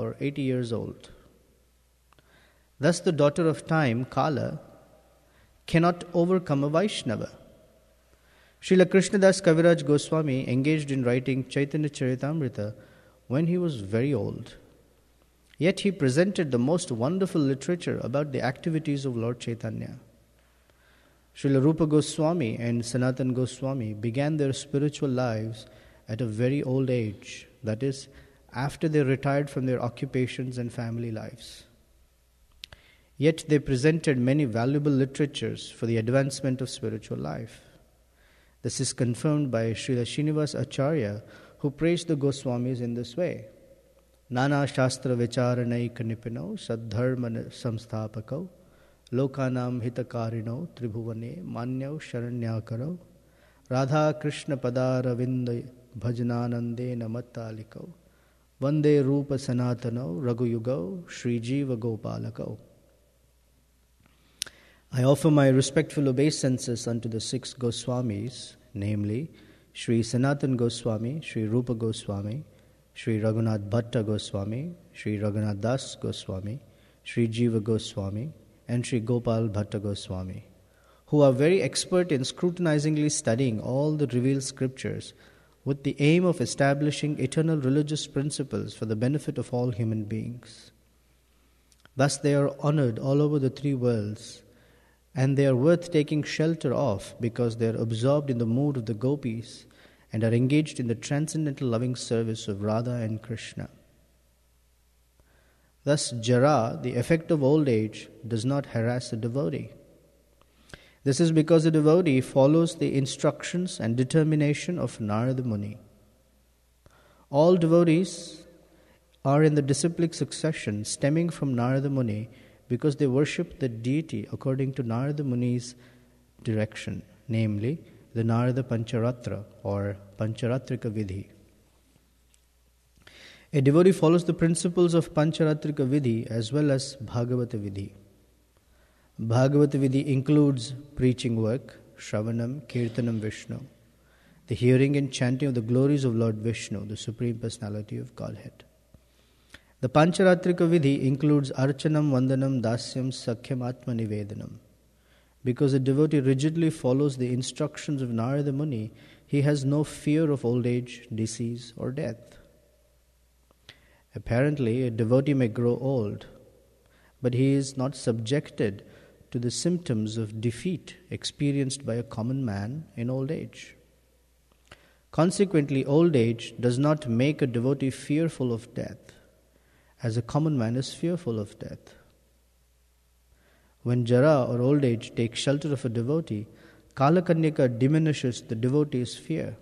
or 80 years old. Thus the daughter of time, Kala, cannot overcome a Vaishnava. Srila Krishnadas Kaviraj Goswami engaged in writing Chaitanya Charitamrita when he was very old. Yet he presented the most wonderful literature about the activities of Lord Chaitanya. Srila Rupa Goswami and Sanatan Goswami began their spiritual lives at a very old age, that is, after they retired from their occupations and family lives. Yet they presented many valuable literatures for the advancement of spiritual life. This is confirmed by Srila Srinivas Acharya, who praised the Goswamis in this way. Nana Shastra Vicharanai Kanipino Sadharma Samsthapako Lokanam Hitakarino Tribhuvane Manyav Sharanyakaro Radha Krishna Padaravinda Bhajananande Namattaliko Vande Rupa Sanatano Raghuyugo Sri Jiva Gopalako. I offer my respectful obeisances unto the 6 Goswamis, namely Sri Sanatan Goswami, Sri Rupa Goswami, Sri Raghunath Bhatta Goswami, Sri Raghunath Das Goswami, Sri Jiva Goswami, and Sri Gopal Bhatta Goswami, who are very expert in scrutinizingly studying all the revealed scriptures with the aim of establishing eternal religious principles for the benefit of all human beings. Thus they are honored all over the 3 worlds, and they are worth taking shelter of because they are absorbed in the mood of the gopis and are engaged in the transcendental loving service of Radha and Krishna. Thus, jara, the effect of old age, does not harass a devotee. This is because the devotee follows the instructions and determination of Narada Muni. All devotees are in the disciplic succession stemming from Narada Muni because they worship the deity according to Narada Muni's direction, namely the Narada Pancharatra or Pancharatrika Vidhi. A devotee follows the principles of Pancharatrika Vidhi as well as Bhagavata Vidhi. Bhagavata Vidhi includes preaching work, Shravanam, Kirtanam Vishnu, the hearing and chanting of the glories of Lord Vishnu, the Supreme Personality of Godhead. The Pancharatrika Vidhi includes Archanam, Vandanam, Dasyam, Sakhyam, Atma Nivedanam. Because a devotee rigidly follows the instructions of Narada Muni, he has no fear of old age, disease, or death. Apparently, a devotee may grow old, but he is not subjected to the symptoms of defeat experienced by a common man in old age. Consequently, old age does not make a devotee fearful of death, as a common man is fearful of death. When jara or old age takes shelter of a devotee, Kalakanyaka diminishes the devotee's fear.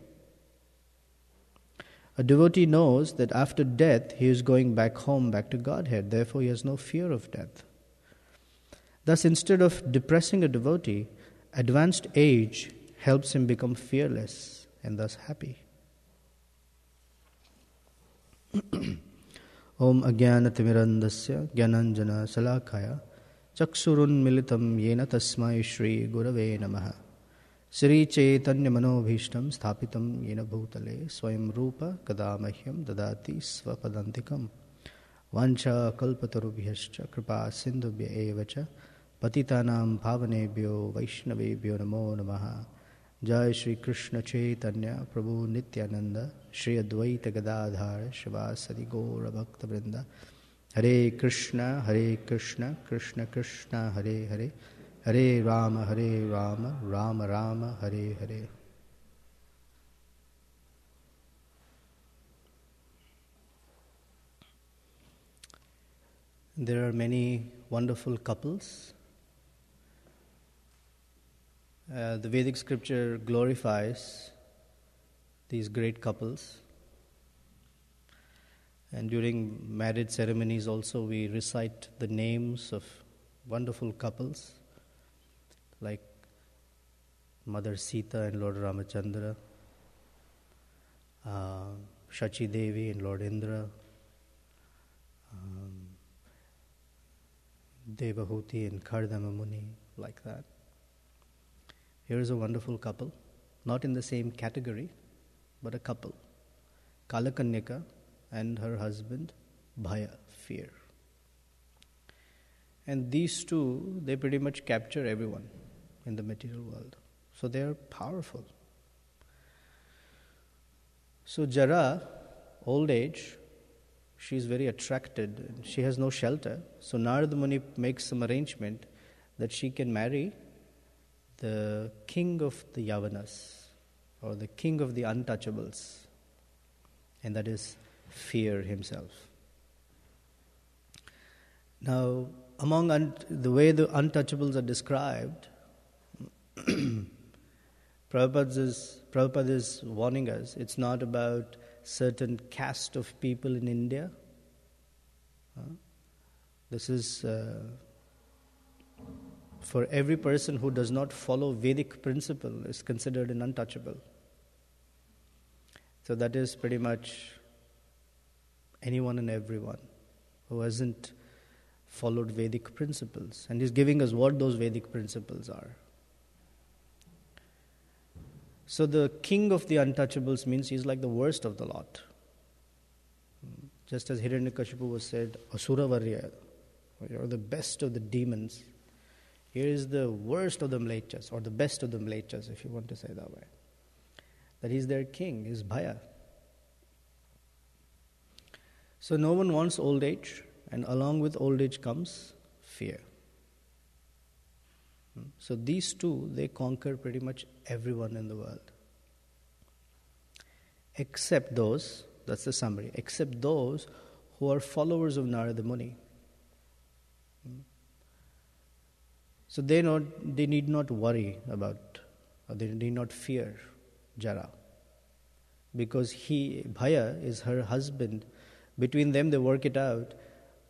A devotee knows that after death he is going back home, back to Godhead, therefore he has no fear of death. Thus, instead of depressing a devotee, advanced age helps him become fearless and thus happy. Om Ajnanatimirandasya Gyananjana Salakaya Chaksurun Militam Yena Tasmai Shri Gurave Namaha Sri Chaitanya Manobhishtam Sthapitam Yena Bhutale Swayam Rupa Kadamahyam Dadati Svapadantikam Vancha Kalpatarubhyascha Kripa Sindhubhya Evacha Patitanam Bhavanebhyo Vaishnavebhyo Namo Namaha Jai Shri Krishna Chaitanya Prabhu Nityananda Shri Advaita Gadadhara Shivasadi Gaura Bhakta Vrinda Hare Krishna Krishna Krishna Hare Hare Hare Rama Rama Rama Hare Hare. There are many wonderful couples. The Vedic scripture glorifies these great couples. And during marriage ceremonies also we recite the names of wonderful couples like Mother Sita and Lord Ramachandra, Shachi Devi and Lord Indra, Devahuti and Kardama Muni, like that. Here is a wonderful couple, not in the same category, but a couple. Kalakanyaka and her husband Bhaya, fear. And these two, they pretty much capture everyone in the material world. So they are powerful. So Jara, old age, she is very attracted. She has no shelter. So Narada Muni makes some arrangement that she can marry the king of the Yavanas, or the king of the untouchables, and that is fear himself. Now, among the way the untouchables are described, Prabhupada is warning us, it's not about certain caste of people in India. This is for every person who does not follow Vedic principle is considered an untouchable. So that is pretty much anyone and everyone who hasn't followed Vedic principles. And he's giving us what those Vedic principles are. So the king of the untouchables means he's like the worst of the lot. Just as Hiranyakashipu was said, Asura Varya, you're the best of the demons. Here is the worst of the mlechas, or the best of the mlechas, if you want to say that way. That he's their king, is Bhaya. So no one wants old age, and along with old age comes fear. So these two, they conquer pretty much everyone in the world. Except those, that's the summary, except those who are followers of Narada Muni. So they need not worry about, or they need not fear Jara. Because Bhaya is her husband. Between them they work it out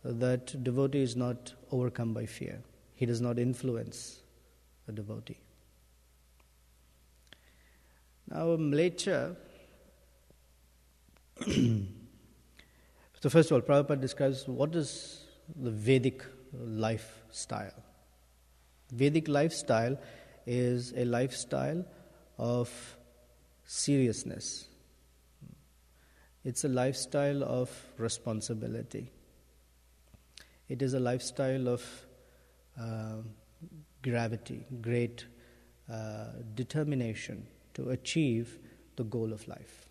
that devotee is not overcome by fear. He does not influence a devotee. Now, Mlecha. So first of all, Prabhupada describes what is the Vedic lifestyle. Vedic lifestyle is a lifestyle of seriousness. It's a lifestyle of responsibility. It is a lifestyle of gravity, great determination to achieve the goal of life.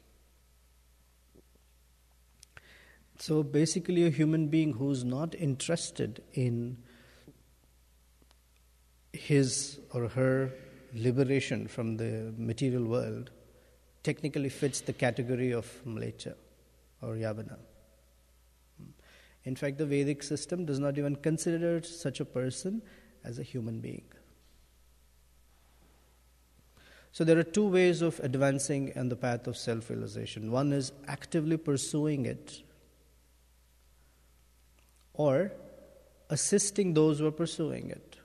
So basically a human being who's not interested in his or her liberation from the material world technically fits the category of Mlecha or Yavana. In fact, the Vedic system does not even consider such a person as a human being. So there are two ways of advancing on the path of self-realization. One is actively pursuing it, or assisting those who are pursuing it.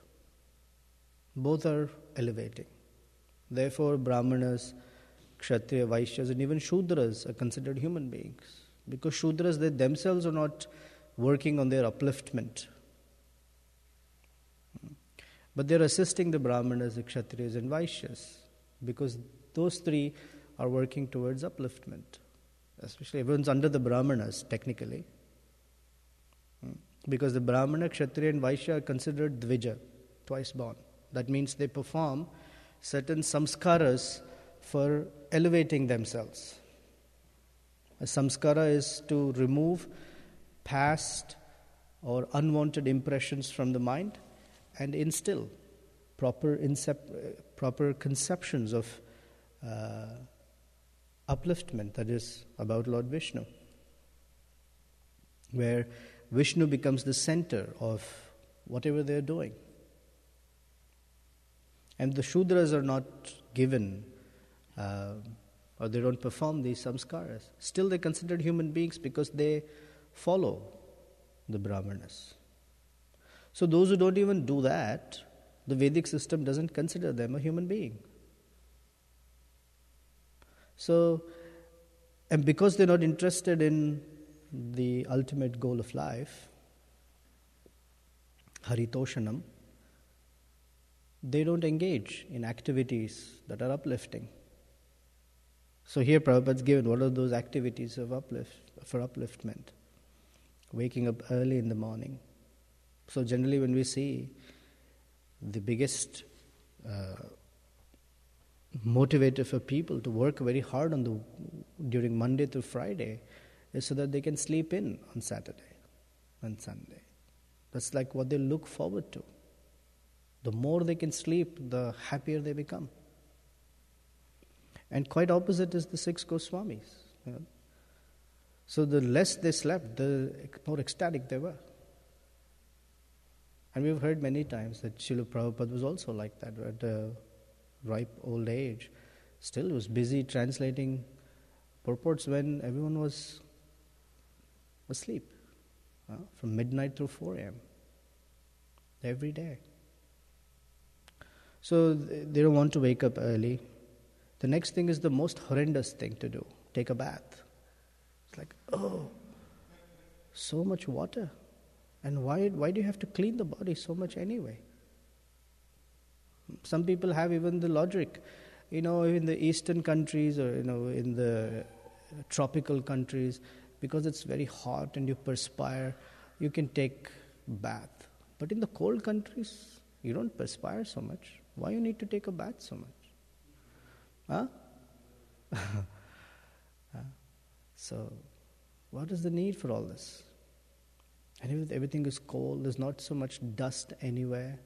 Both are elevating. Therefore, Brahmanas, Kshatriya, Vaishyas, and even Shudras are considered human beings. Because Shudras, they themselves are not working on their upliftment. But they're assisting the Brahmanas, the Kshatriyas, and Vaishyas. Because those three are working towards upliftment. Especially everyone's under the Brahmanas, technically. Because the Brahmana, Kshatriya, and Vaishya are considered Dvija, twice born. That means they perform certain samskaras for elevating themselves. A samskara is to remove past or unwanted impressions from the mind and instill proper conceptions of upliftment, that is about Lord Vishnu, where Vishnu becomes the center of whatever they're doing. And the Shudras are not given, or they don't perform these samskaras. Still they're considered human beings because they follow the Brahmanas. So those who don't even do that, the Vedic system doesn't consider them a human being. So, and because they're not interested in the ultimate goal of life, Haritoshanam, they don't engage in activities that are uplifting. So here Prabhupada's given what are those activities of for upliftment. waking up early in the morning. So generally when we see the biggest motivator for people to work very hard during Monday to Friday is so that they can sleep in on Saturday and Sunday. That's like what they look forward to. The more they can sleep, the happier they become. And quite opposite is the 6 Goswamis. So the less they slept, the more ecstatic they were. And we've heard many times that Srila Prabhupada was also like that. At a ripe old age, still was busy translating purports when everyone was asleep, from midnight through 4 a.m. every day. So they don't want to wake up early. The next thing is the most horrendous thing to do, take a bath. It's like, oh, so much water. And why do you have to clean the body so much anyway? Some people have even the logic, in the eastern countries or, in the tropical countries, because it's very hot and you perspire, you can take bath. But in the cold countries, you don't perspire so much. Why you need to take a bath so much? So, what is the need for all this? And everything is cold, there's not so much dust anywhere.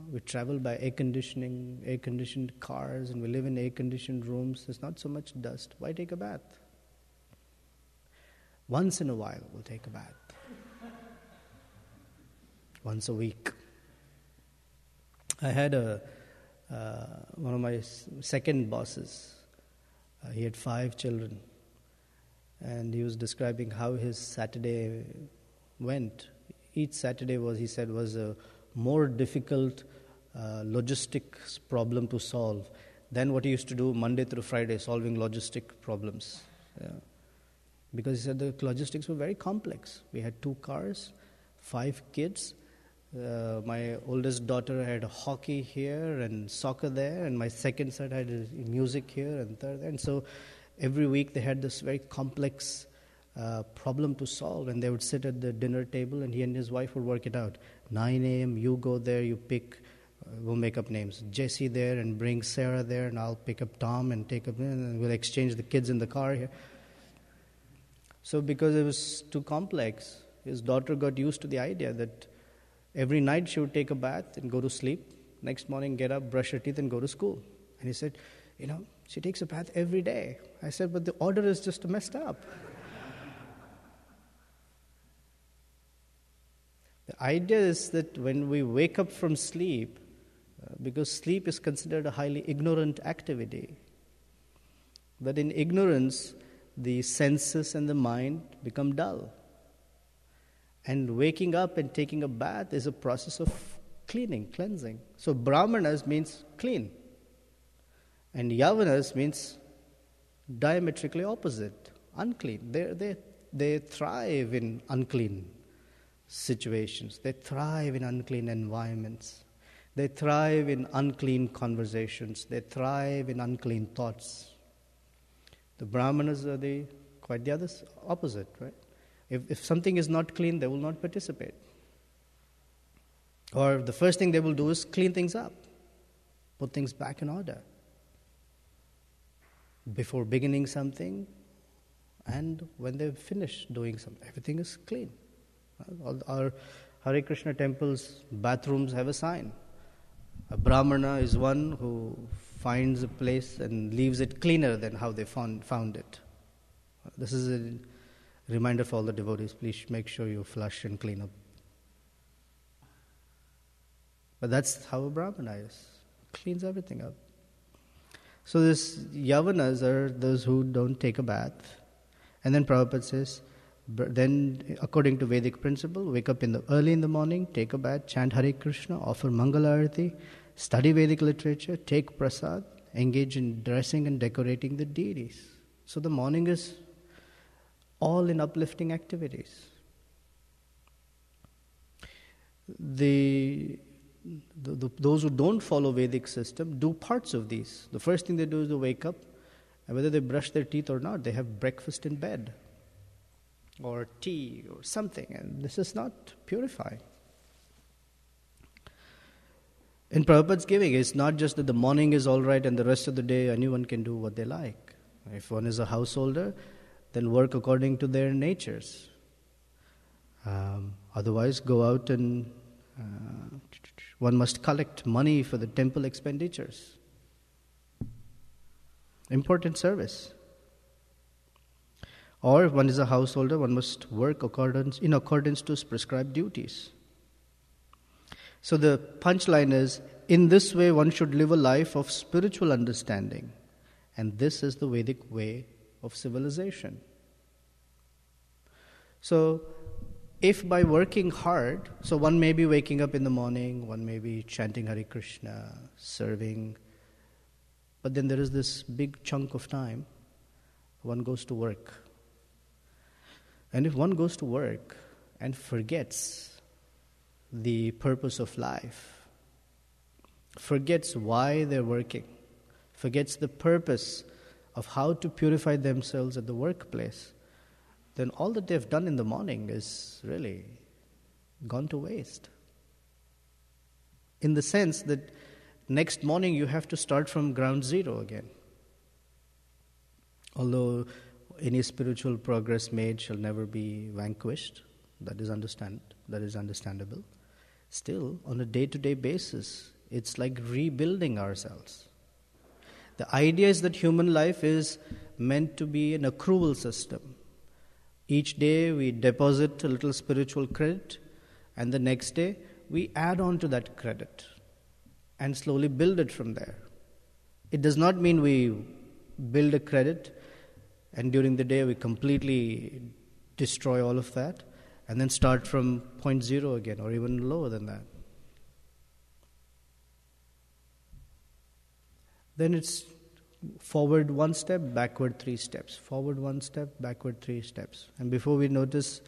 We travel by air-conditioned cars, and we live in air-conditioned rooms. There's not so much dust. Why take a bath? Once in a while, we'll take a bath. Once a week. I had one of my second bosses. He had 5 children. And he was describing how his Saturday went. Each Saturday was a more difficult logistics problem to solve than what he used to do Monday through Friday, solving logistic problems. Because he said the logistics were very complex. We had 2 cars, 5 kids. My oldest daughter had hockey here and soccer there, and my second son had music here and third there. And so every week they had this very complex problem to solve, and they would sit at the dinner table, and he and his wife would work it out. 9 a.m., you go there, you pick, we'll make up names, Jesse there, and bring Sarah there, and I'll pick up Tom and take up, and we'll exchange the kids in the car here. So because it was too complex, his daughter got used to the idea that every night she would take a bath and go to sleep. Next morning, get up, brush her teeth, and go to school. And he said, she takes a bath every day. I said, but the order is just messed up. The idea is that when we wake up from sleep, because sleep is considered a highly ignorant activity, that in ignorance, the senses and the mind become dull. And waking up and taking a bath is a process of cleansing. So brahmanas means clean. And yavanas means diametrically opposite, unclean. They thrive in unclean situations. They thrive in unclean environments. They thrive in unclean conversations. They thrive in unclean thoughts. The brahmanas are quite the other opposite, right? If something is not clean, they will not participate. Or the first thing they will do is clean things up, put things back in order before beginning something, and when they finish doing something, everything is clean. Our Hare Krishna temples' bathrooms have a sign. A brahmana is one who finds a place and leaves it cleaner than how they found it. This is a reminder for all the devotees, please make sure you flush and clean up. But that's how a brahmana is. Cleans everything up. So this yavanas are those who don't take a bath. And then Prabhupada says, then according to Vedic principle, wake up early in the morning, take a bath, chant Hare Krishna, offer Mangala Arati, study Vedic literature, take prasad, engage in dressing and decorating the deities. So the morning is all in uplifting activities. Those who don't follow Vedic system do parts of these. The first thing they do is they wake up, and whether they brush their teeth or not, they have breakfast in bed. or tea or something, and this is not purifying. In Prabhupada's giving, it's not just that the morning is all right and the rest of the day anyone can do what they like. If one is a householder, then work according to their natures. Otherwise, go out and one must collect money for the temple expenditures. Important service. Or if one is a householder, one must work in accordance to prescribed duties. So the punchline is, in this way one should live a life of spiritual understanding. And this is the Vedic way of civilization. So, if by working hard, so one may be waking up in the morning, one may be chanting Hare Krishna, serving, but then there is this big chunk of time, one goes to work. And if one goes to work and forgets the purpose of life, forgets why they're working, forgets the purpose of how to purify themselves at the workplace, then all that they've done in the morning is really gone to waste. In the sense that next morning you have to start from ground zero again. Although any spiritual progress made shall never be vanquished, that is understandable. Still, on a day-to-day basis, it's like rebuilding ourselves. The idea is that human life is meant to be an accrual system. Each day we deposit a little spiritual credit, and the next day we add on to that credit and slowly build it from there. It does not mean we build a credit and during the day we completely destroy all of that and then start from point zero again, or even lower than that. Then it's forward one step, backward 3 steps. Forward 1 step, backward 3 steps. And before we notice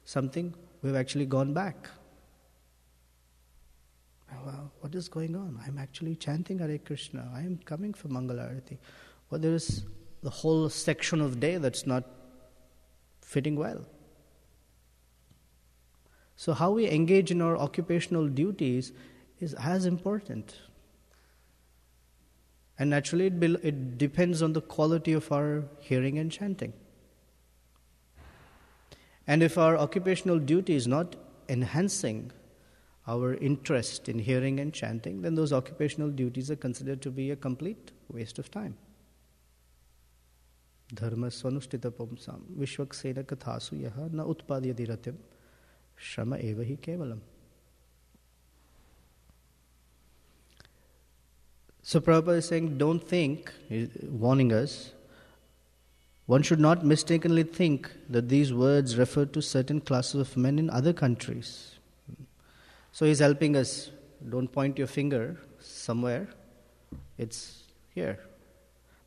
something, we've actually gone back. Well, what is going on? I'm actually chanting Hare Krishna. I am coming for Mangala Arati. Well, there is the whole section of day that's not fitting well. So how we engage in our occupational duties is as important. And naturally it depends on the quality of our hearing and chanting. And if our occupational duty is not enhancing our interest in hearing and chanting, then those occupational duties are considered to be a complete waste of time. Dharma svanushtita pumsam vishvaksena kathasu yaha na utpadyadi ratim Shama eva hi kevalam. So Prabhupada is saying, don't think, warning us, one should not mistakenly think that these words refer to certain classes of men in other countries. So he's helping us, don't point your finger somewhere, it's here.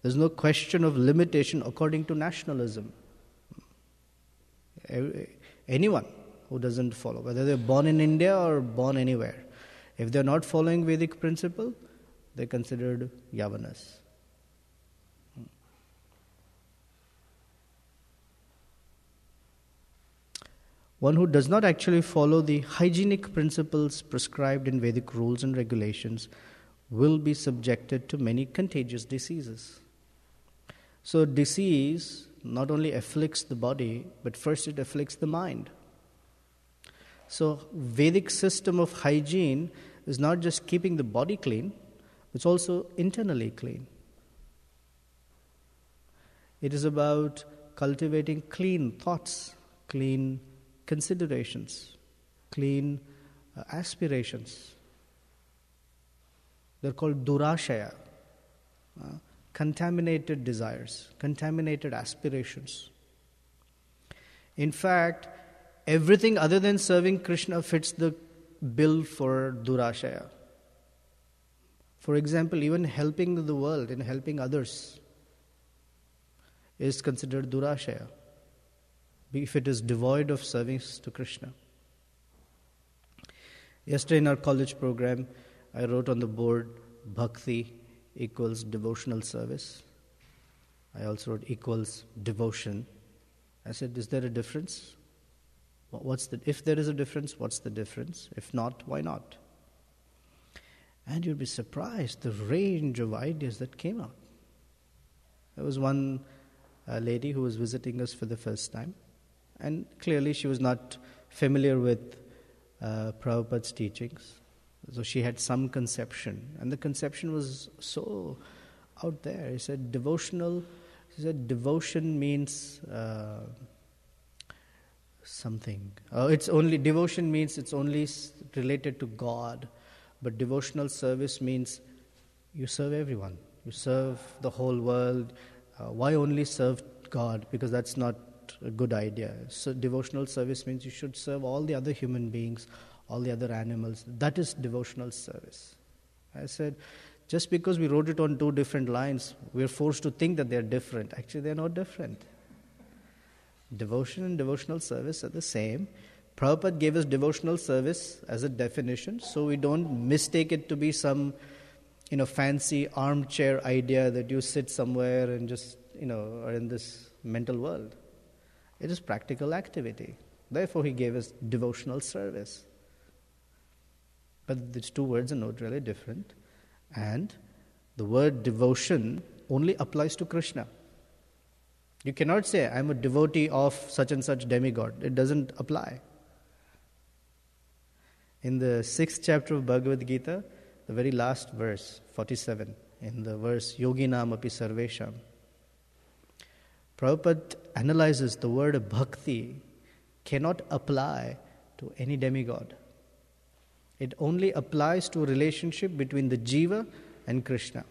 There's no question of limitation according to nationalism. Anyone who doesn't follow, whether they're born in India or born anywhere, if they're not following Vedic principle, they're considered Yavanas. One who does not actually follow the hygienic principles prescribed in Vedic rules and regulations will be subjected to many contagious diseases. So disease not only afflicts the body, but first it afflicts the mind. So Vedic system of hygiene is not just keeping the body clean, it's also internally clean. It is about cultivating clean thoughts, clean considerations, clean aspirations. They're called durashaya, contaminated desires, contaminated aspirations. In fact, everything other than serving Krishna fits the bill for durashaya. For example, even helping the world and helping others is considered durashaya, if it is devoid of service to Krishna. Yesterday in our college program, I wrote on the board, bhakti equals devotional service. I also wrote equals devotion. I said, is there a difference? If there is a difference, what's the difference? If not, why not? And you'd be surprised the range of ideas that came out. There was one lady who was visiting us for the first time, and clearly she was not familiar with Prabhupada's teachings. So she had some conception, and the conception was so out there. He said devotion means something. Devotion means it's only related to God, but devotional service means you serve everyone. You serve the whole world. Why only serve God? Because that's not a good idea. So devotional service means you should serve all the other human beings, all the other animals. That is devotional service. I said, just because we wrote it on two different lines, we're forced to think that they're different. Actually, they're not different. Devotion and devotional service are the same. Prabhupada gave us devotional service as a definition, so we don't mistake it to be some, fancy armchair idea that you sit somewhere and just, are in this mental world. It is practical activity. Therefore, he gave us devotional service. But these two words are not really different. And the word devotion only applies to Krishna. You cannot say, I'm a devotee of such and such demigod. It doesn't apply. In the 6th chapter of Bhagavad Gita, the very last verse, 47, in the verse Yoginam api sarvesham, Prabhupada analyzes the word bhakti cannot apply to any demigod. It only applies to a relationship between the jiva and Krishna.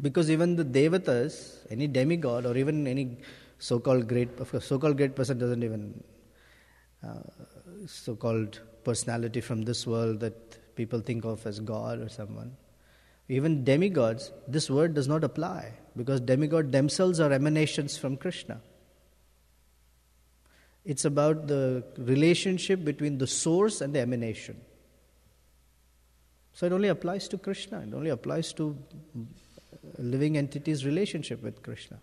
Because even the devatas, any demigod or even any so-called great person doesn't even so-called personality from this world that people think of as God or someone. Even demigods, this word does not apply because demigods themselves are emanations from Krishna. It's about the relationship between the source and the emanation. So it only applies to Krishna. It only applies to a living entity's relationship with Krishna.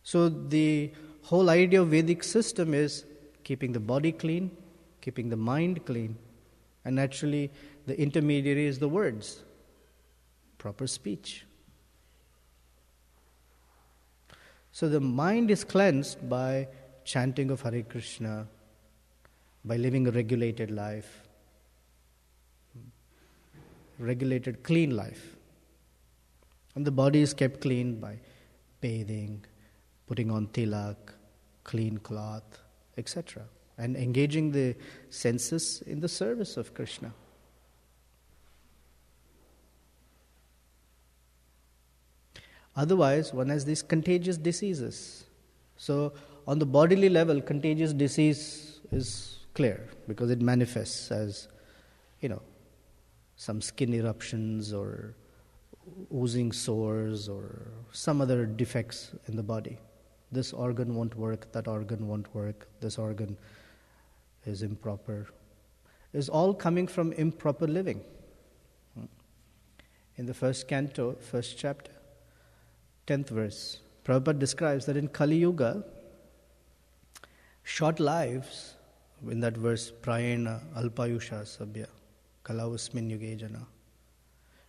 So the whole idea of Vedic system is keeping the body clean, keeping the mind clean, and naturally the intermediary is the words, proper speech. So the mind is cleansed by chanting of Hare Krishna, by living a regulated life, regulated, clean life. And the body is kept clean by bathing, putting on tilak, clean cloth, etc. And engaging the senses in the service of Krishna. Otherwise, one has these contagious diseases. So, on the bodily level, contagious disease is clear because it manifests as, some skin eruptions or oozing sores or some other defects in the body. This organ won't work, that organ won't work, this organ is improper. It's all coming from improper living. In the first canto, first chapter, 10th verse, Prabhupada describes that in Kali Yuga, short lives, in that verse, prayena alpayusha sabya, kalavasmin yuge jana.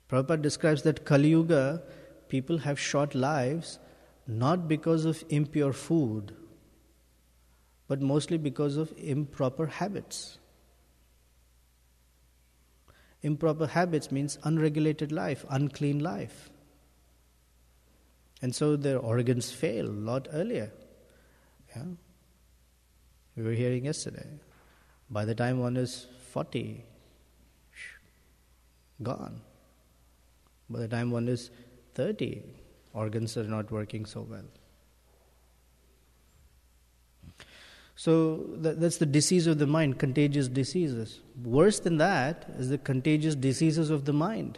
Prabhupada describes that Kali Yuga, people have short lives not because of impure food, but mostly because of improper habits. Improper habits means unregulated life, unclean life. And so their organs fail a lot earlier. Yeah? We were hearing yesterday. By the time one is 40, gone. By the time one is 30, organs are not working so well. So that's the disease of the mind, contagious diseases. Worse than that is the contagious diseases of the mind.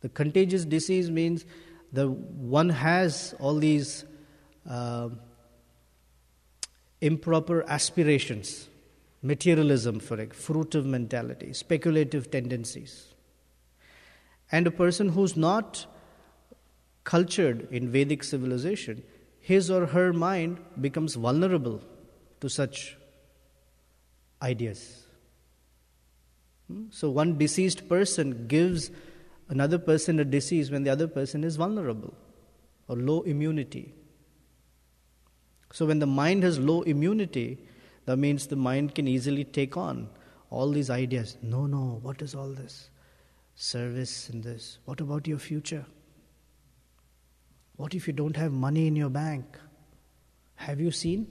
The contagious disease means that one has all these improper aspirations, materialism, fruitive mentality, speculative tendencies. And a person who's not cultured in Vedic civilization, his or her mind becomes vulnerable to such ideas. So one deceased person gives another person a disease when the other person is vulnerable or low immunity. So when the mind has low immunity, that means the mind can easily take on all these ideas. No, what is all this? Service and this. What about your future? What if you don't have money in your bank? Have you seen?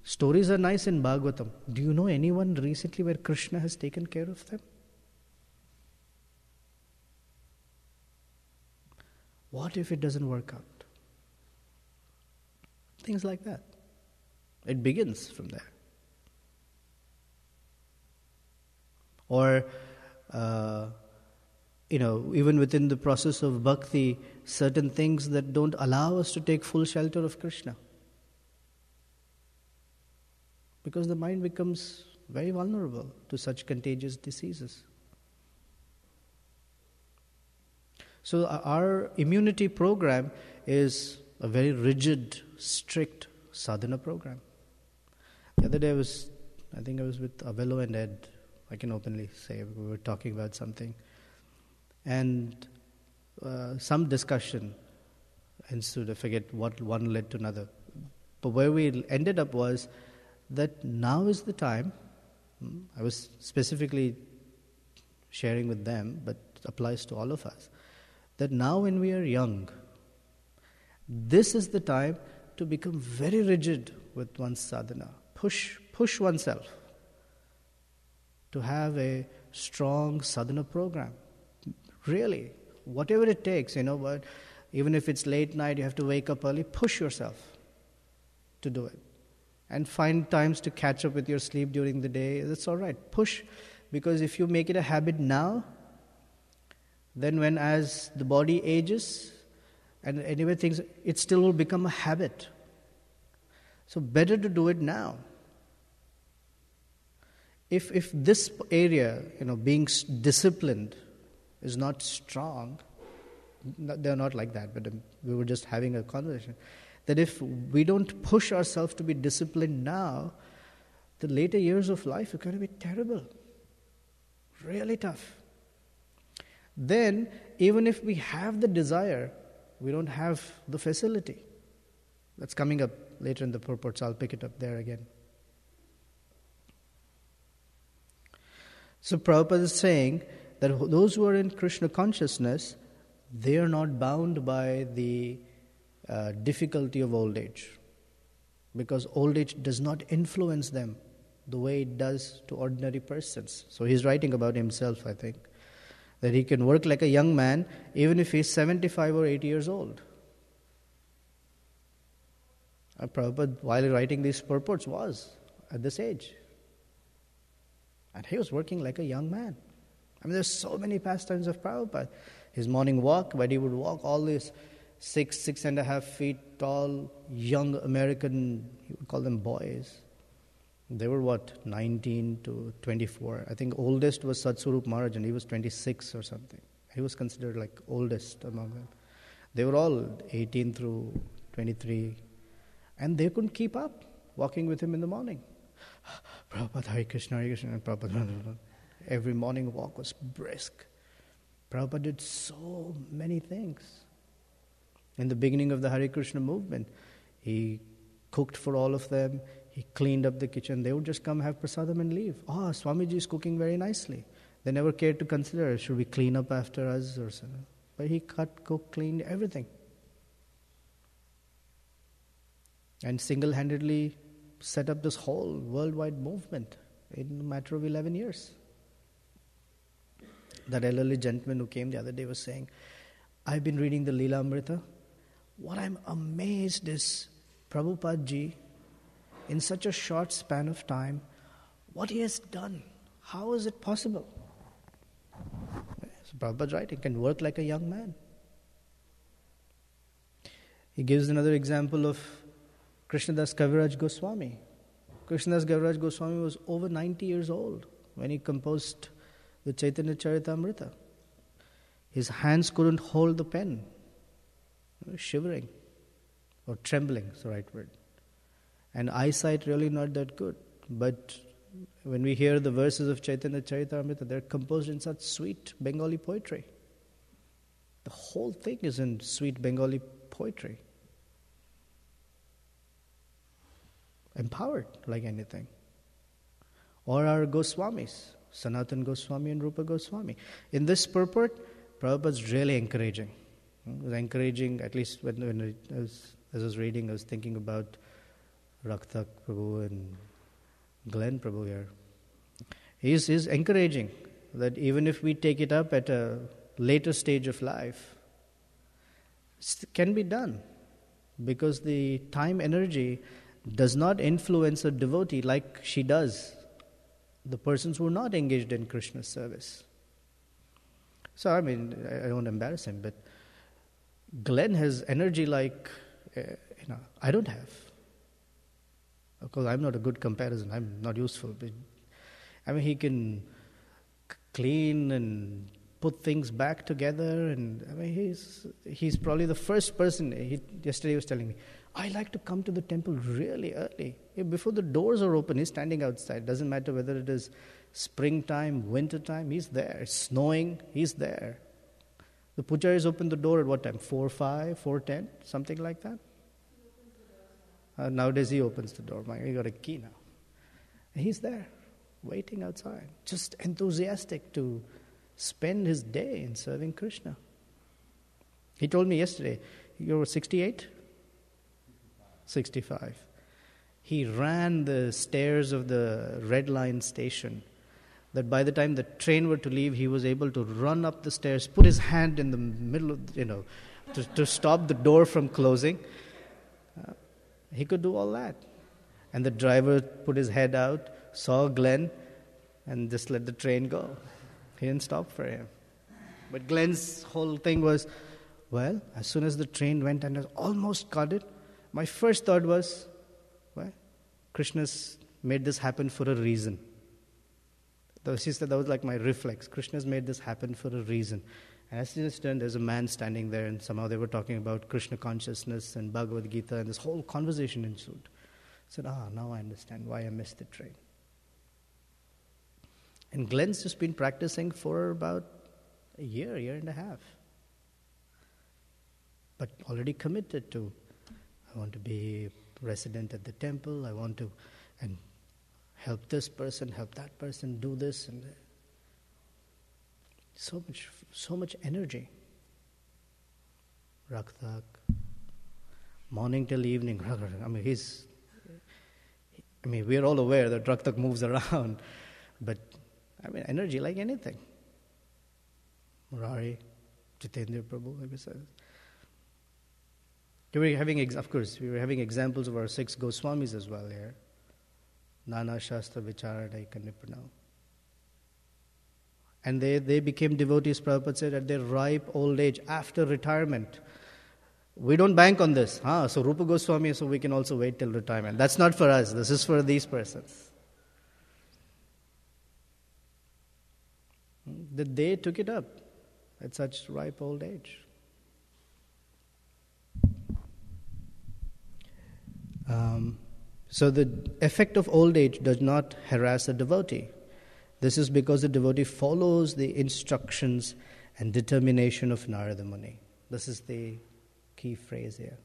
Stories are nice in Bhagavatam. Do you know anyone recently where Krishna has taken care of them? What if it doesn't work out? Things like that. It begins from there. Or, even within the process of bhakti, certain things that don't allow us to take full shelter of Krishna. Because the mind becomes very vulnerable to such contagious diseases. So our immunity program is a very rigid, strict sadhana program. The other day I was with Avello and Ed. I can openly say we were talking about something. And some discussion ensued. I forget what one led to another. But where we ended up was that now is the time. I was specifically sharing with them, but it applies to all of us, that now when we are young, this is the time to become very rigid with one's sadhana. Push oneself to have a strong sadhana program. Really, whatever it takes, but even if it's late night, you have to wake up early, push yourself to do it. And find times to catch up with your sleep during the day. That's all right. Push, because if you make it a habit now, then when as the body ages, and anyway things, it still will become a habit. So better to do it now. If this area, being disciplined is not strong, they're not like that, but we were just having a conversation, that if we don't push ourselves to be disciplined now, the later years of life are going to be terrible. Really tough. Then, even if we have the desire, we don't have the facility. That's coming up later in the purport, so I'll pick it up there again. So Prabhupada is saying that those who are in Krishna consciousness, they are not bound by the difficulty of old age, because old age does not influence them the way it does to ordinary persons. So he's writing about himself, I think, that he can work like a young man even if he's 75 or 80 years old. Prabhupada, while writing these purports, was at this age. And he was working like a young man. There's so many pastimes of Prabhupada. His morning walk, where he would walk all these 6.5 feet tall, young American, he would call them boys. They were 19 to 24. I think oldest was Satswarup Maharaj, and he was 26 or something. He was considered like oldest among them. They were all 18 through 23. And they couldn't keep up walking with him in the morning. Prabhupada, Hare Krishna, and Prabhupada. Every morning walk was brisk. Prabhupada did so many things. In the beginning of the Hare Krishna movement, he cooked for all of them. He cleaned up the kitchen. They would just come have prasadam and leave. Swamiji is cooking very nicely. They never cared to consider, should we clean up after us or something. But he cut, cooked, cleaned everything. And single-handedly set up this whole worldwide movement in a matter of 11 years. That elderly gentleman who came the other day was saying, I've been reading the Leela Amrita. What I'm amazed is Prabhupada Ji, in such a short span of time, what he has done. How is it possible? So Prabhupada's right, he can work like a young man. He gives another example of Krishnadas Kaviraj Goswami. Krishnadas Kaviraj Goswami was over 90 years old when he composed the Chaitanya Charitamrita. His hands couldn't hold the pen. shivering or trembling is the right word. And eyesight really not that good. But when we hear the verses of Chaitanya Charitamrita, they're composed in such sweet Bengali poetry. The whole thing is in sweet Bengali poetry. Empowered like anything. Or our Goswamis, Sanatan Goswami and Rupa Goswami. In this purport, Prabhupada's really encouraging. It was encouraging, at least when as I was reading, I was thinking about Raktak Prabhu and Glenn Prabhu here. He's encouraging that even if we take it up at a later stage of life, it can be done. Because the time energy does not influence a devotee like she does the persons who are not engaged in Krishna's service. So, I mean, I don't embarrass him, but Glenn has energy like, I don't have. Of course, I'm not a good comparison. I'm not useful. But, I mean, he can clean and put things back together. And, I mean, he's probably the first person. Yesterday he was telling me, I like to come to the temple really early. Before the doors are open, he's standing outside. Doesn't matter whether it is springtime, wintertime, he's there. It's snowing, he's there. The pujaris open the door at what time? 4:05, 4:10, something like that? Nowadays he opens the door. He got a key now. And he's there, waiting outside. Just enthusiastic to spend his day in serving Krishna. He told me yesterday, you're 68? 65. He ran the stairs of the Red Line station, that by the time the train were to leave, he was able to run up the stairs, put his hand in the middle of, to stop the door from closing. He could do all that. And the driver put his head out, saw Glenn, and just let the train go. He didn't stop for him. But Glenn's whole thing was, well, as soon as the train went and has almost caught it, my first thought was, well, Krishna's made this happen for a reason. She said that was like my reflex. Krishna's made this happen for a reason. And as soon as turned, there's a man standing there, and somehow they were talking about Krishna consciousness and Bhagavad Gita, and this whole conversation ensued. I said, now I understand why I missed the train. And Glenn's just been practicing for about a year and a half. But already committed to, I want to be resident at the temple, I want to and help this person, help that person, do this and that. So much energy. Raktak, morning till evening. We're all aware that Raktak moves around, but energy like anything. Murari, Jitendra Prabhu, like I said. We were having examples of our 6 Goswamis as well here. Nana Shastra Vicharadai Kanipana. And they became devotees, Prabhupada said, at their ripe old age, after retirement. We don't bank on this. So Rupa Goswami, so we can also wait till retirement. That's not for us. This is for these persons. That they took it up at such ripe old age. So the effect of old age does not harass a devotee. This is because the devotee follows the instructions and determination of Narada Muni. This is the key phrase here.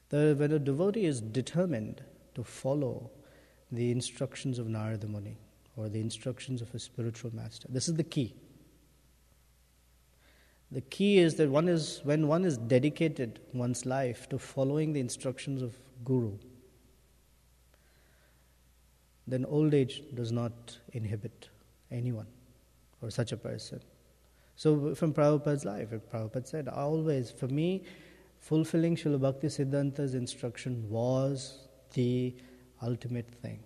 When a devotee is determined to follow the instructions of Narada Muni or the instructions of a spiritual master, this is the key. The key is that when one is dedicated one's life to following the instructions of Guru, then old age does not inhibit anyone or such a person. So from Prabhupada's life, Prabhupada said, always, for me, fulfilling Srila Bhakti Siddhanta's instruction was the ultimate thing.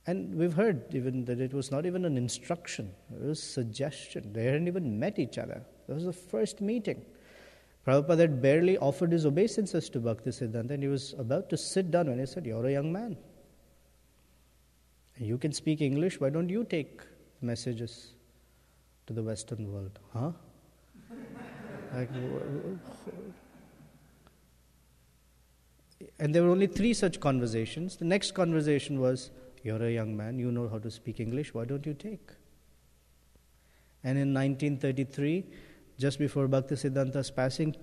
And we've heard even that it was not even an instruction, it was suggestion. They hadn't even met each other. That was the first meeting. Prabhupada had barely offered his obeisances to Bhakti Siddhanta, and he was about to sit down when he said, "You're a young man. You can speak English, why don't you take messages to the Western world?" Like, and there were only 3 such conversations. The next conversation was, you're a young man, you know how to speak English, why don't you take? And in 1933, just before Bhaktisiddhanta's passing,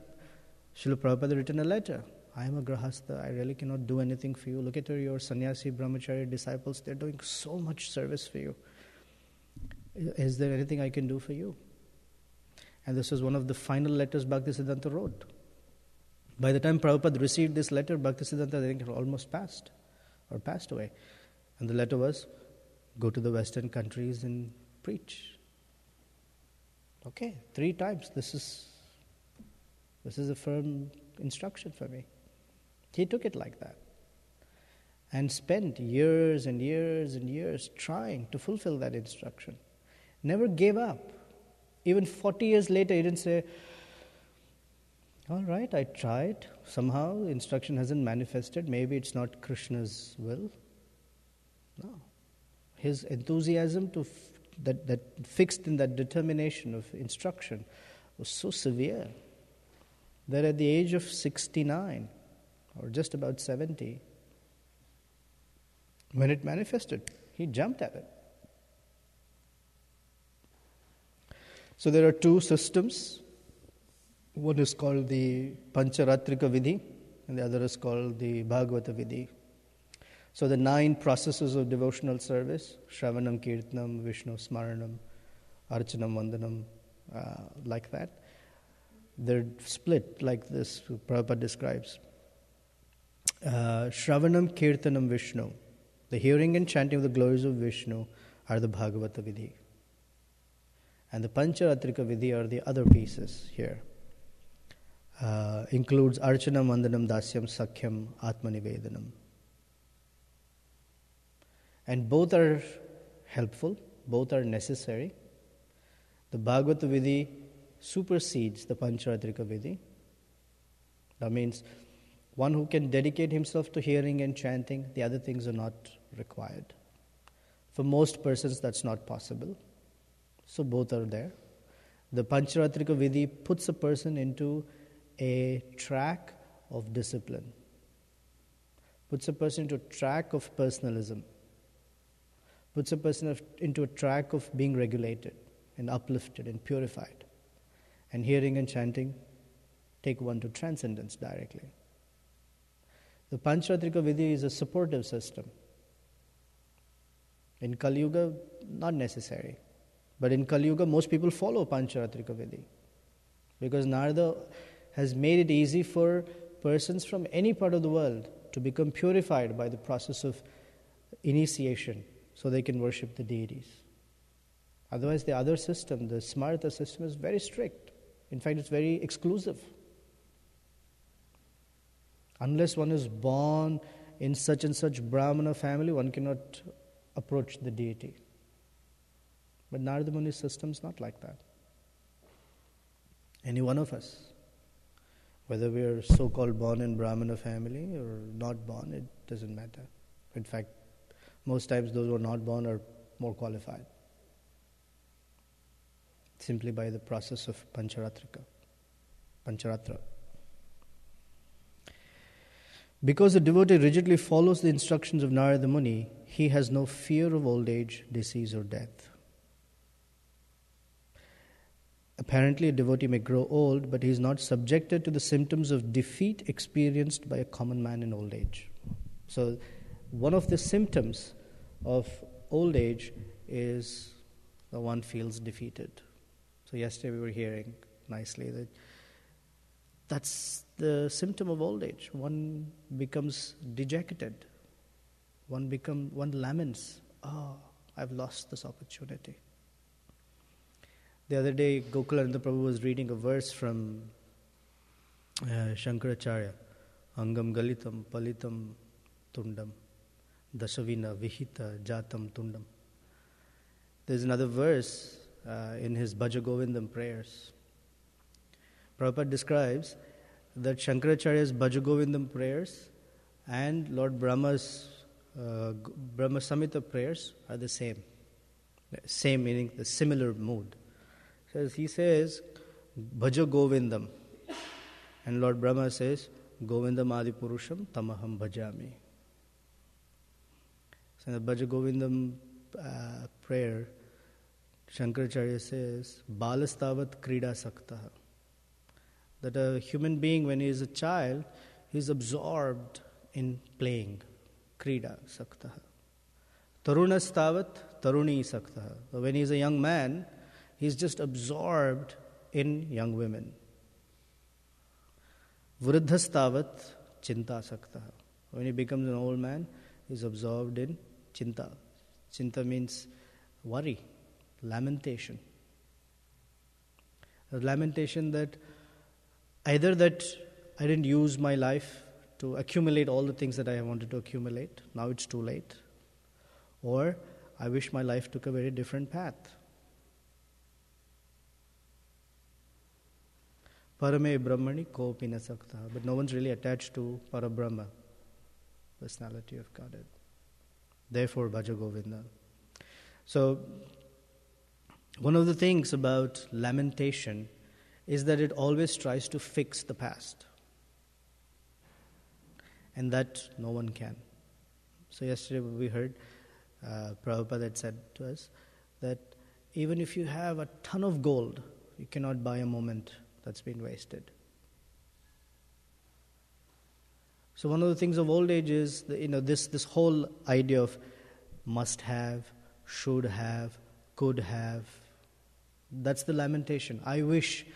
Srila Prabhupada had written a letter. I am a grahastha, I really cannot do anything for you. Look at your sannyasi, brahmachari disciples, they're doing so much service for you. Is there anything I can do for you? And this was one of the final letters Bhaktisiddhanta wrote. By the time Prabhupada received this letter, Bhaktisiddhanta, I think, had almost passed away. And the letter was, go to the Western countries and preach. Okay, 3 times. This is a firm instruction for me. He took it like that. And spent years and years and years trying to fulfill that instruction. Never gave up. Even 40 years later, he didn't say, all right, I tried. Somehow instruction hasn't manifested. Maybe it's not Krishna's will. No. His enthusiasm that fixed in that determination of instruction was so severe that at the age of 69, or just about 70, when it manifested, he jumped at it. So there are 2 systems. One is called the Pancharatrika Vidhi, and the other is called the Bhagavata Vidhi. So the 9 processes of devotional service, Shravanam, Kirtanam, Vishnu Smaranam, Archanam, Vandanam, like that. They're split like this, Prabhupada describes. Shravanam, Kirtanam, Vishnu. The hearing and chanting of the glories of Vishnu are the Bhagavata Vidhi. And the Pancharatrika Vidhi are the other pieces here. Includes Archanam, Vandanam, Dasyam, Sakhyam, Atmanivedanam. And both are helpful, both are necessary. The Bhagavata Vidhi supersedes the Pancharatrika Vidhi. That means one who can dedicate himself to hearing and chanting, the other things are not required. For most persons, that's not possible. So both are there. The Pancharatrika Vidhi puts a person into a track of discipline, puts a person into a track of personalism, puts a person into a track of being regulated and uplifted and purified. And hearing and chanting take one to transcendence directly. The Pancharatrika Vidhi is a supportive system. In Kali Yuga, not necessary. But in Kali Yuga, most people follow Pancharatrika Vidhi. Because Narada has made it easy for persons from any part of the world to become purified by the process of initiation so they can worship the deities. Otherwise, the other system, the Smarta system, is very strict. In fact, it's very exclusive. Unless one is born in such and such Brahmana family, one cannot approach the deity. But Narada Muni's system is not like that. Any one of us, whether we are so-called born in Brahmana family or not born, it doesn't matter. In fact, most times those who are not born are more qualified. Simply by the process of Pancharatra. Because the devotee rigidly follows the instructions of Narada Muni, he has no fear of old age, disease or death. Apparently, a devotee may grow old, but he is not subjected to the symptoms of defeat experienced by a common man in old age. So, one of the symptoms of old age is that one feels defeated. So, yesterday we were hearing nicely that that's the symptom of old age. One becomes dejected. One laments, I've lost this opportunity. The other day, Gokulananda Prabhu was reading a verse from Shankaracharya. Angam galitam palitam tundam dasavina vihita jatam tundam. There's another verse in his Bhaja Govindam prayers. Prabhupada describes that Shankaracharya's Bhaja Govindam prayers and Lord Brahma's Brahma Samhita prayers are the same. Same meaning the similar mood. He says, Bhaja Govindam. And Lord Brahma says, Govindam Adi Purusham Tamaham Bhajami. So in the Bhaja Govindam prayer, Shankaracharya says, Balastavat Krida Saktaha. That a human being, when he is a child, he is absorbed in playing. Krida Saktaha. Tarunastavat Taruni Saktaha. So when he is a young man, he is just absorbed in young women. Vruddhastavat Chinta Saktaha. When he becomes an old man, he is absorbed in Chinta. Chinta means worry, lamentation. A lamentation that either that I didn't use my life to accumulate all the things that I wanted to accumulate, now it's too late. Or I wish my life took a very different path. Parame Brahmani kopi na sakta. But no one's really attached to Parabrahma, personality of Godhead. Therefore, Bhaja Govinda. So, one of the things about lamentation is that it always tries to fix the past. And that no one can. So yesterday we heard Prabhupada had said to us that even if you have a ton of gold, you cannot buy a moment that's been wasted. So one of the things of old age is this whole idea of must have, should have, could have. That's the lamentation. I wish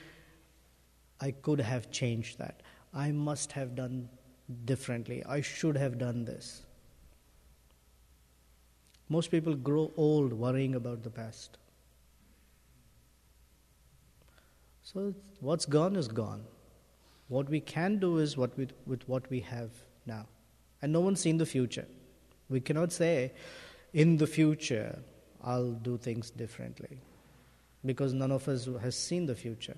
I could have changed that. I must have done differently. I should have done this. Most people grow old worrying about the past. So what's gone is gone. What we can do is with what we have now. And no one's seen the future. We cannot say, in the future, I'll do things differently. Because none of us has seen the future.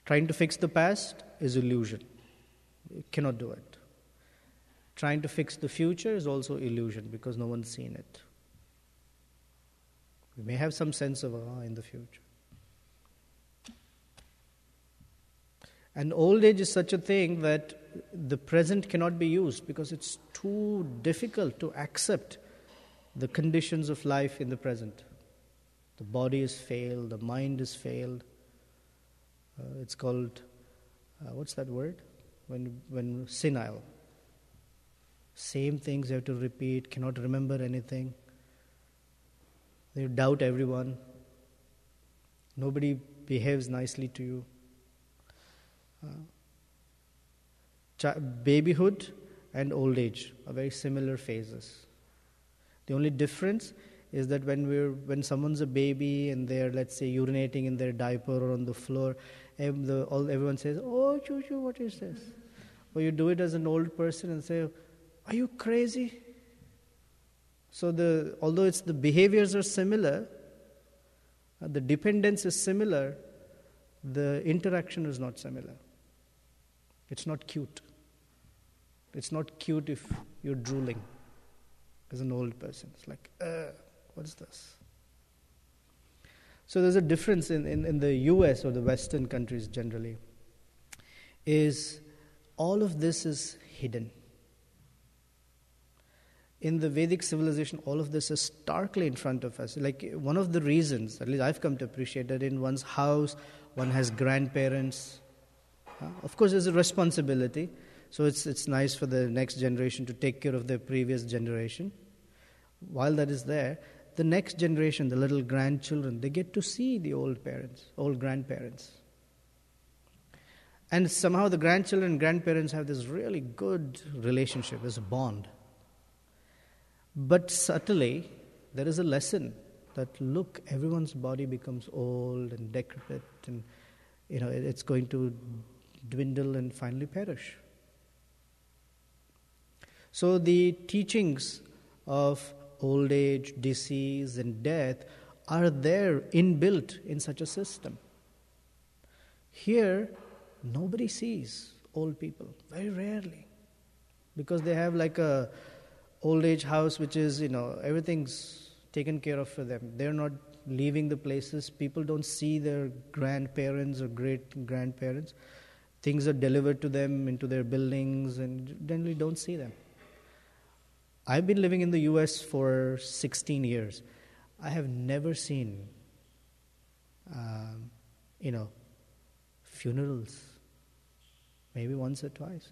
Trying to fix the past is illusion. You cannot do it. Trying to fix the future is also illusion because no one's seen it. We may have some sense of in the future. And old age is such a thing that the present cannot be used because it's too difficult to accept the conditions of life in the present. The body is failed, the mind is failed. It's called, what's that word? When senile. Same things you have to repeat, cannot remember anything. You doubt everyone. Nobody behaves nicely to you. Babyhood and old age are very similar phases. The only difference is that when someone's a baby and they're, let's say, urinating in their diaper or on the floor, everyone says, "Oh, choo-choo, what is this?" Or you do it as an old person and say, "Are you crazy?" So although it's the behaviors are similar, the dependence is similar, the interaction is not similar. It's not cute. It's not cute if you're drooling as an old person. It's like, what's this? So there's a difference in the US or the Western countries generally, is all of this is hidden. In the Vedic civilization, all of this is starkly in front of us. Like one of the reasons, at least I've come to appreciate, that in one's house, one has grandparents. Of course, there's a responsibility. So it's nice for the next generation to take care of their previous generation. While that is there, the next generation, the little grandchildren, they get to see the old grandparents. And somehow the grandchildren and grandparents have this really good relationship, this bond. But subtly, there is a lesson that, look, everyone's body becomes old and decrepit and, it's going to dwindle and finally perish. So the teachings of old age, disease, and death are there inbuilt in such a system. Here, nobody sees old people, very rarely, because they have like a old age house which is, everything's taken care of for them. They're not leaving the places. People don't see their grandparents or great-grandparents. Things are delivered to them into their buildings and generally don't see them. I've been living in the US for 16 years. I have never seen, funerals. Maybe once or twice.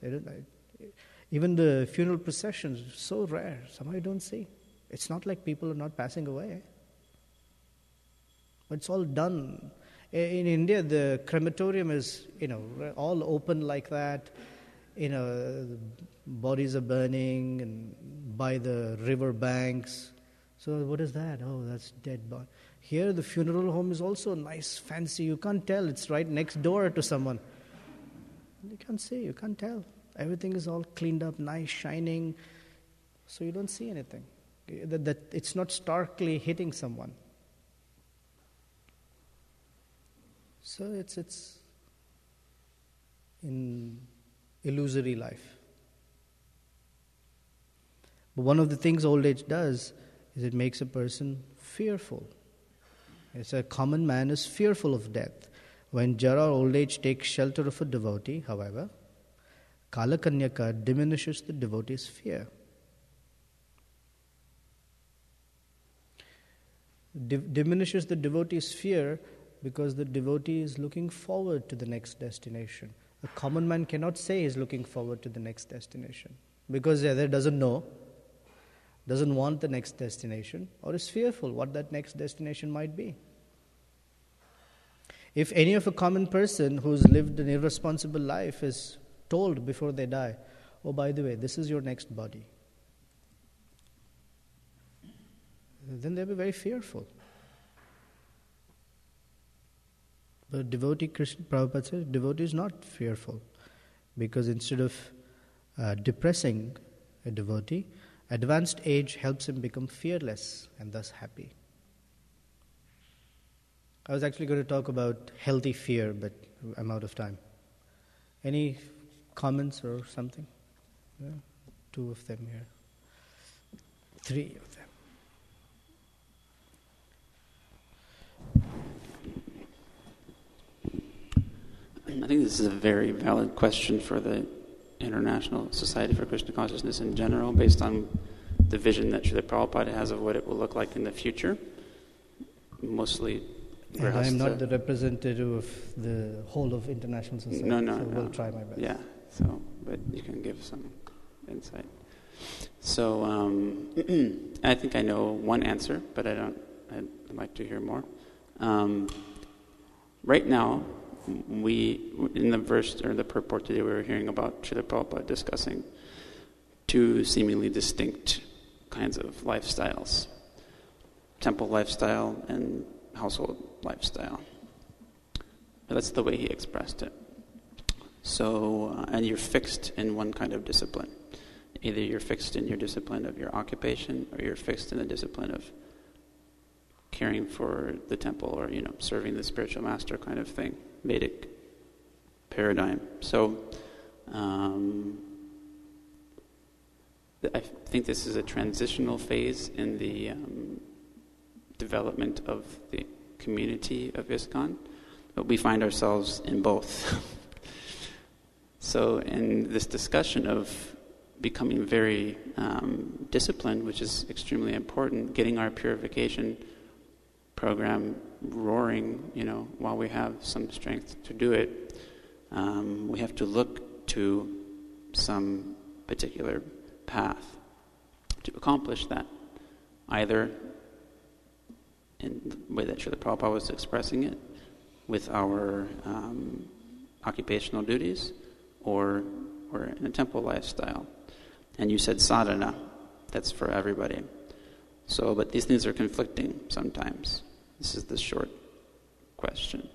Even the funeral processions are so rare. Somehow I don't see. It's not like people are not passing away. But it's all done. In India, the crematorium is, all open like that. Bodies are burning and by the river banks. So what is that? Oh, that's dead body. Here, the funeral home is also nice, fancy. You can't tell. It's right next door to someone. You can't see. You can't tell. Everything is all cleaned up, nice, shining. So you don't see anything. That it's not starkly hitting someone. So it's in illusory life. But one of the things old age does is it makes a person fearful. It's a common man is fearful of death. When Jara or old age takes shelter of a devotee, however, Kalakanyaka diminishes the devotee's fear. Diminishes the devotee's fear because the devotee is looking forward to the next destination. A common man cannot say he's looking forward to the next destination because he either doesn't know, doesn't want the next destination, or is fearful what that next destination might be. If any of a common person who's lived an irresponsible life is told before they die, oh, by the way, this is your next body, then they'll be very fearful. But devotee, Prabhupada says, devotee is not fearful because instead of depressing a devotee, advanced age helps him become fearless and thus happy. I was actually going to talk about healthy fear, but I'm out of time. Any comments or something? Yeah, 2 of them here. 3 of them. I think this is a very valid question for the International Society for Krishna Consciousness in general, based on the vision that Srila Prabhupada has of what it will look like in the future. Mostly, and I am not the representative of the whole of International Society, no. We'll try my best. Yeah, but you can give some insight. So, I think I know one answer, but I'd like to hear more. Right now, in the verse or the purport today, we were hearing about Srila Prabhupada discussing 2 seemingly distinct kinds of lifestyles: temple lifestyle and household lifestyle. That's the way he expressed it. So, and you're fixed in one kind of discipline. Either you're fixed in your discipline of your occupation, or you're fixed in the discipline of caring for the temple, or serving the spiritual master kind of thing. Vedic paradigm. So, I think this is a transitional phase in the development of the community of Iskcon, but we find ourselves in both. So, in this discussion of becoming very disciplined, which is extremely important, getting our purification program roaring, while we have some strength to do it, we have to look to some particular path to accomplish that, either in the way that Srila Prabhupada was expressing it, with our occupational duties, or in a temple lifestyle. And you said sadhana, that's for everybody. So, but these things are conflicting sometimes. This is the short question.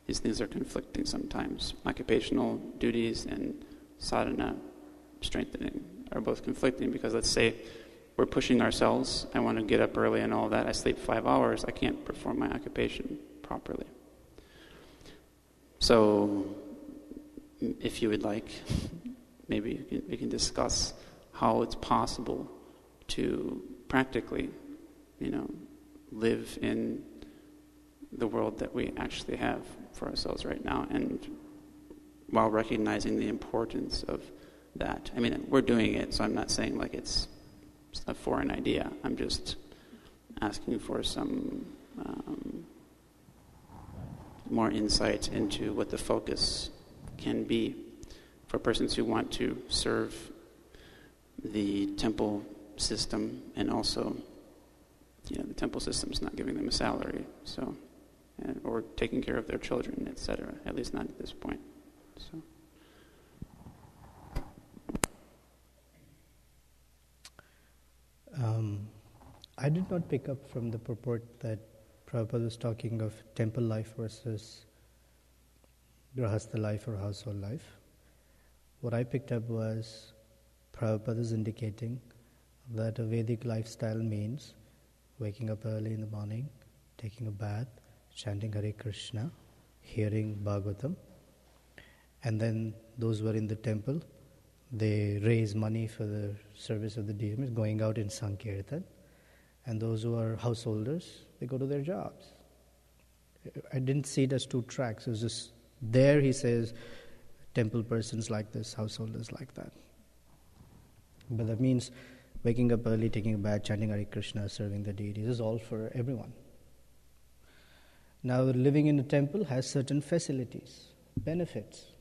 These things are conflicting sometimes. Occupational duties and sadhana, strengthening, are both conflicting, because let's say we're pushing ourselves. I want to get up early and all that. I sleep 5 hours. I can't perform my occupation properly. So, if you would like, maybe we can discuss how it's possible to practically, live in the world that we actually have for ourselves right now, and while recognizing the importance of that. I mean, we're doing it, so I'm not saying like it's a foreign idea. I'm just asking for some more insight into what the focus can be for persons who want to serve the temple system, and also, the temple system's not giving them a salary, so, or taking care of their children, etc. At least not at this point. So. I did not pick up from the purport that Prabhupada was talking of temple life versus grahastha life or household life. What I picked up was Prabhupada is indicating that a Vedic lifestyle means waking up early in the morning, taking a bath, chanting Hare Krishna, hearing Bhagavatam, and then those who are in the temple, they raise money for the service of the deities, going out in Sankirtan, and those who are householders, they go to their jobs. I didn't see it as two tracks. It was just there he says temple persons like this, householders like that. But that means waking up early, taking a bath, chanting Hare Krishna, serving the deities is all for everyone. Now, living in a temple has certain facilities, benefits.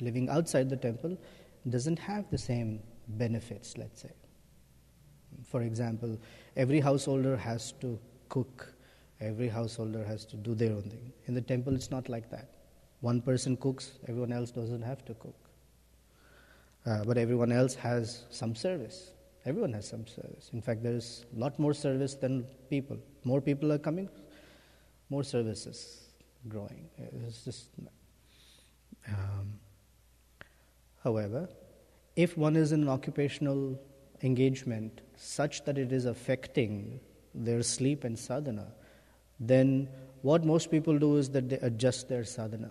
Living outside the temple doesn't have the same benefits, let's say. For example, every householder has to cook. Every householder has to do their own thing. In the temple, it's not like that. One person cooks, everyone else doesn't have to cook. But everyone else has some service. Everyone has some service. In fact, there is a lot more service than people. More people are coming, more services growing. It's just. However, if one is in an occupational engagement such that it is affecting their sleep and sadhana, then what most people do is that they adjust their sadhana.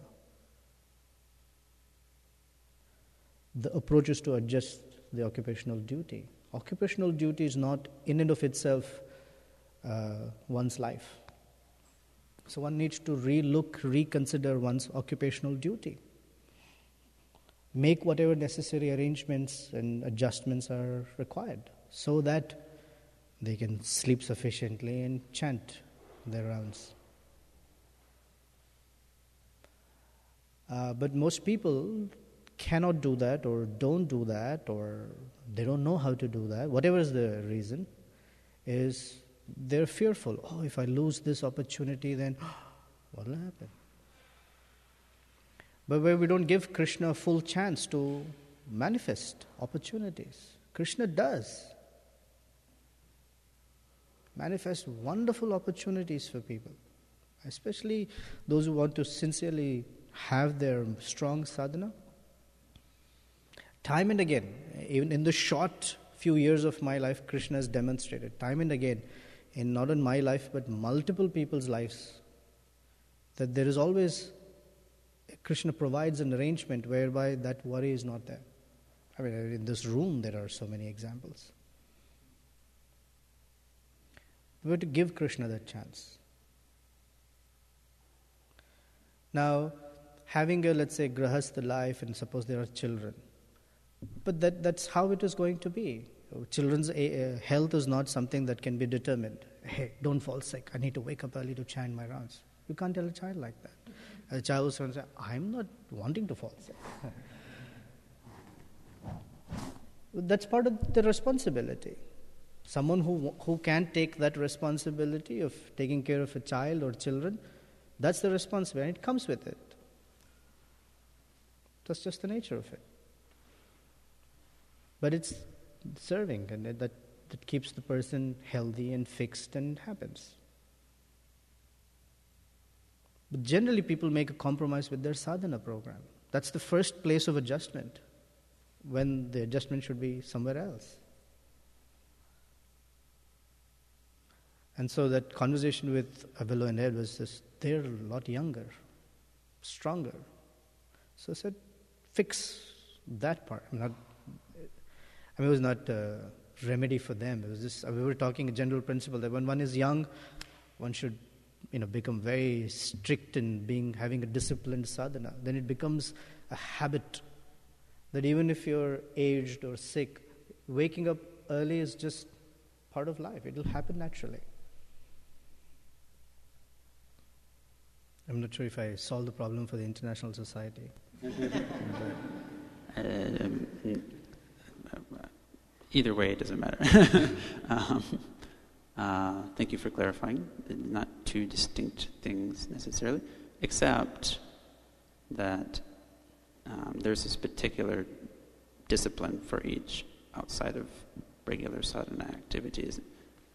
The approach is to adjust the occupational duty. Occupational duty is not in and of itself one's life. So one needs to reconsider one's occupational duty. Make whatever necessary arrangements and adjustments are required so that they can sleep sufficiently and chant their rounds. But most people cannot do that, or don't do that, or they don't know how to do that. Whatever is the reason, is they're fearful. Oh, if I lose this opportunity, then what will happen? But where we don't give Krishna a full chance to manifest opportunities, Krishna does manifest wonderful opportunities for people, especially those who want to sincerely have their strong sadhana. Time and again, even in the short few years of my life, Krishna has demonstrated time and again, not in my life but multiple people's lives, that there is always Krishna provides an arrangement whereby that worry is not there. I mean, in this room there are so many examples. We have to give Krishna that chance. Now, having a, let's say, grahastha life, and suppose there are children, but that's how it is going to be. Children's health is not something that can be determined. Hey, don't fall sick. I need to wake up early to chant my rounds. You can't tell a child like that. A child will say, I'm not wanting to fall sick. That's part of the responsibility. Someone who can take that responsibility of taking care of a child or children, that's the responsibility. It comes with it. That's just the nature of it. But it's serving, and that keeps the person healthy and fixed and happens. But generally people make a compromise with their sadhana program. That's the first place of adjustment, when the adjustment should be somewhere else. And so that conversation with Abelo and Ed was just, they're a lot younger, stronger. So I said, fix that part. It was not a remedy for them. It was just, we were talking a general principle that when one is young, one should become very strict in having a disciplined sadhana, then it becomes a habit that even if you're aged or sick, waking up early is just part of life. It will happen naturally. I'm not sure if I solved the problem for the international society. Either way, it doesn't matter. Thank you for clarifying. Not two distinct things necessarily, except that there's this particular discipline for each outside of regular sadhana activities.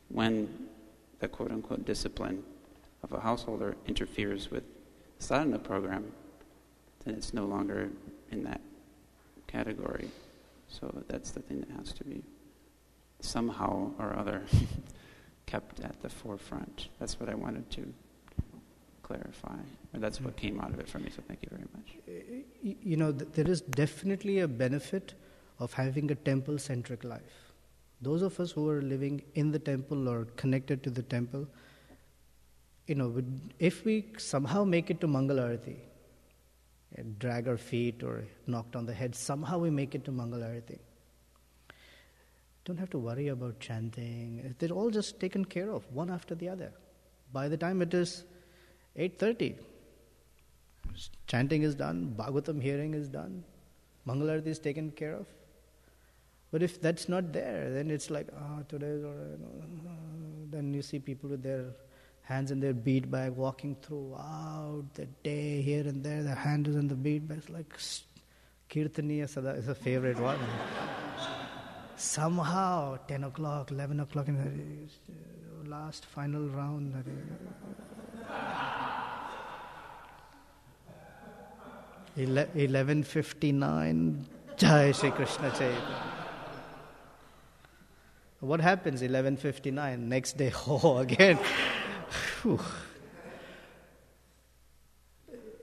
When the quote-unquote discipline of a householder interferes with the sadhana program, then it's no longer in that category. So that's the thing that has to be somehow or other kept at the forefront. That's what I wanted to clarify. Or that's what came out of it for me, so thank you very much. There is definitely a benefit of having a temple-centric life. Those of us who are living in the temple or connected to the temple, if we somehow make it to Mangal Arati, drag our feet or knocked on the head, somehow we make it to Mangal Arati. Don't have to worry about chanting. They're all just taken care of, one after the other. By the time it is 8:30, chanting is done, Bhagavatam hearing is done, Mangal Arati is taken care of. But if that's not there, then it's like, today's, then you see people with their hands in their bead bag walking throughout the day, here and there, their hand is in the bead bag. It's like Kirtaniya Sada is a favorite one. Somehow, 10 o'clock, 11 o'clock, in the last final round. 11:59, Jai Shri Krishna Chaitanya. What happens 11:59? Next day, again.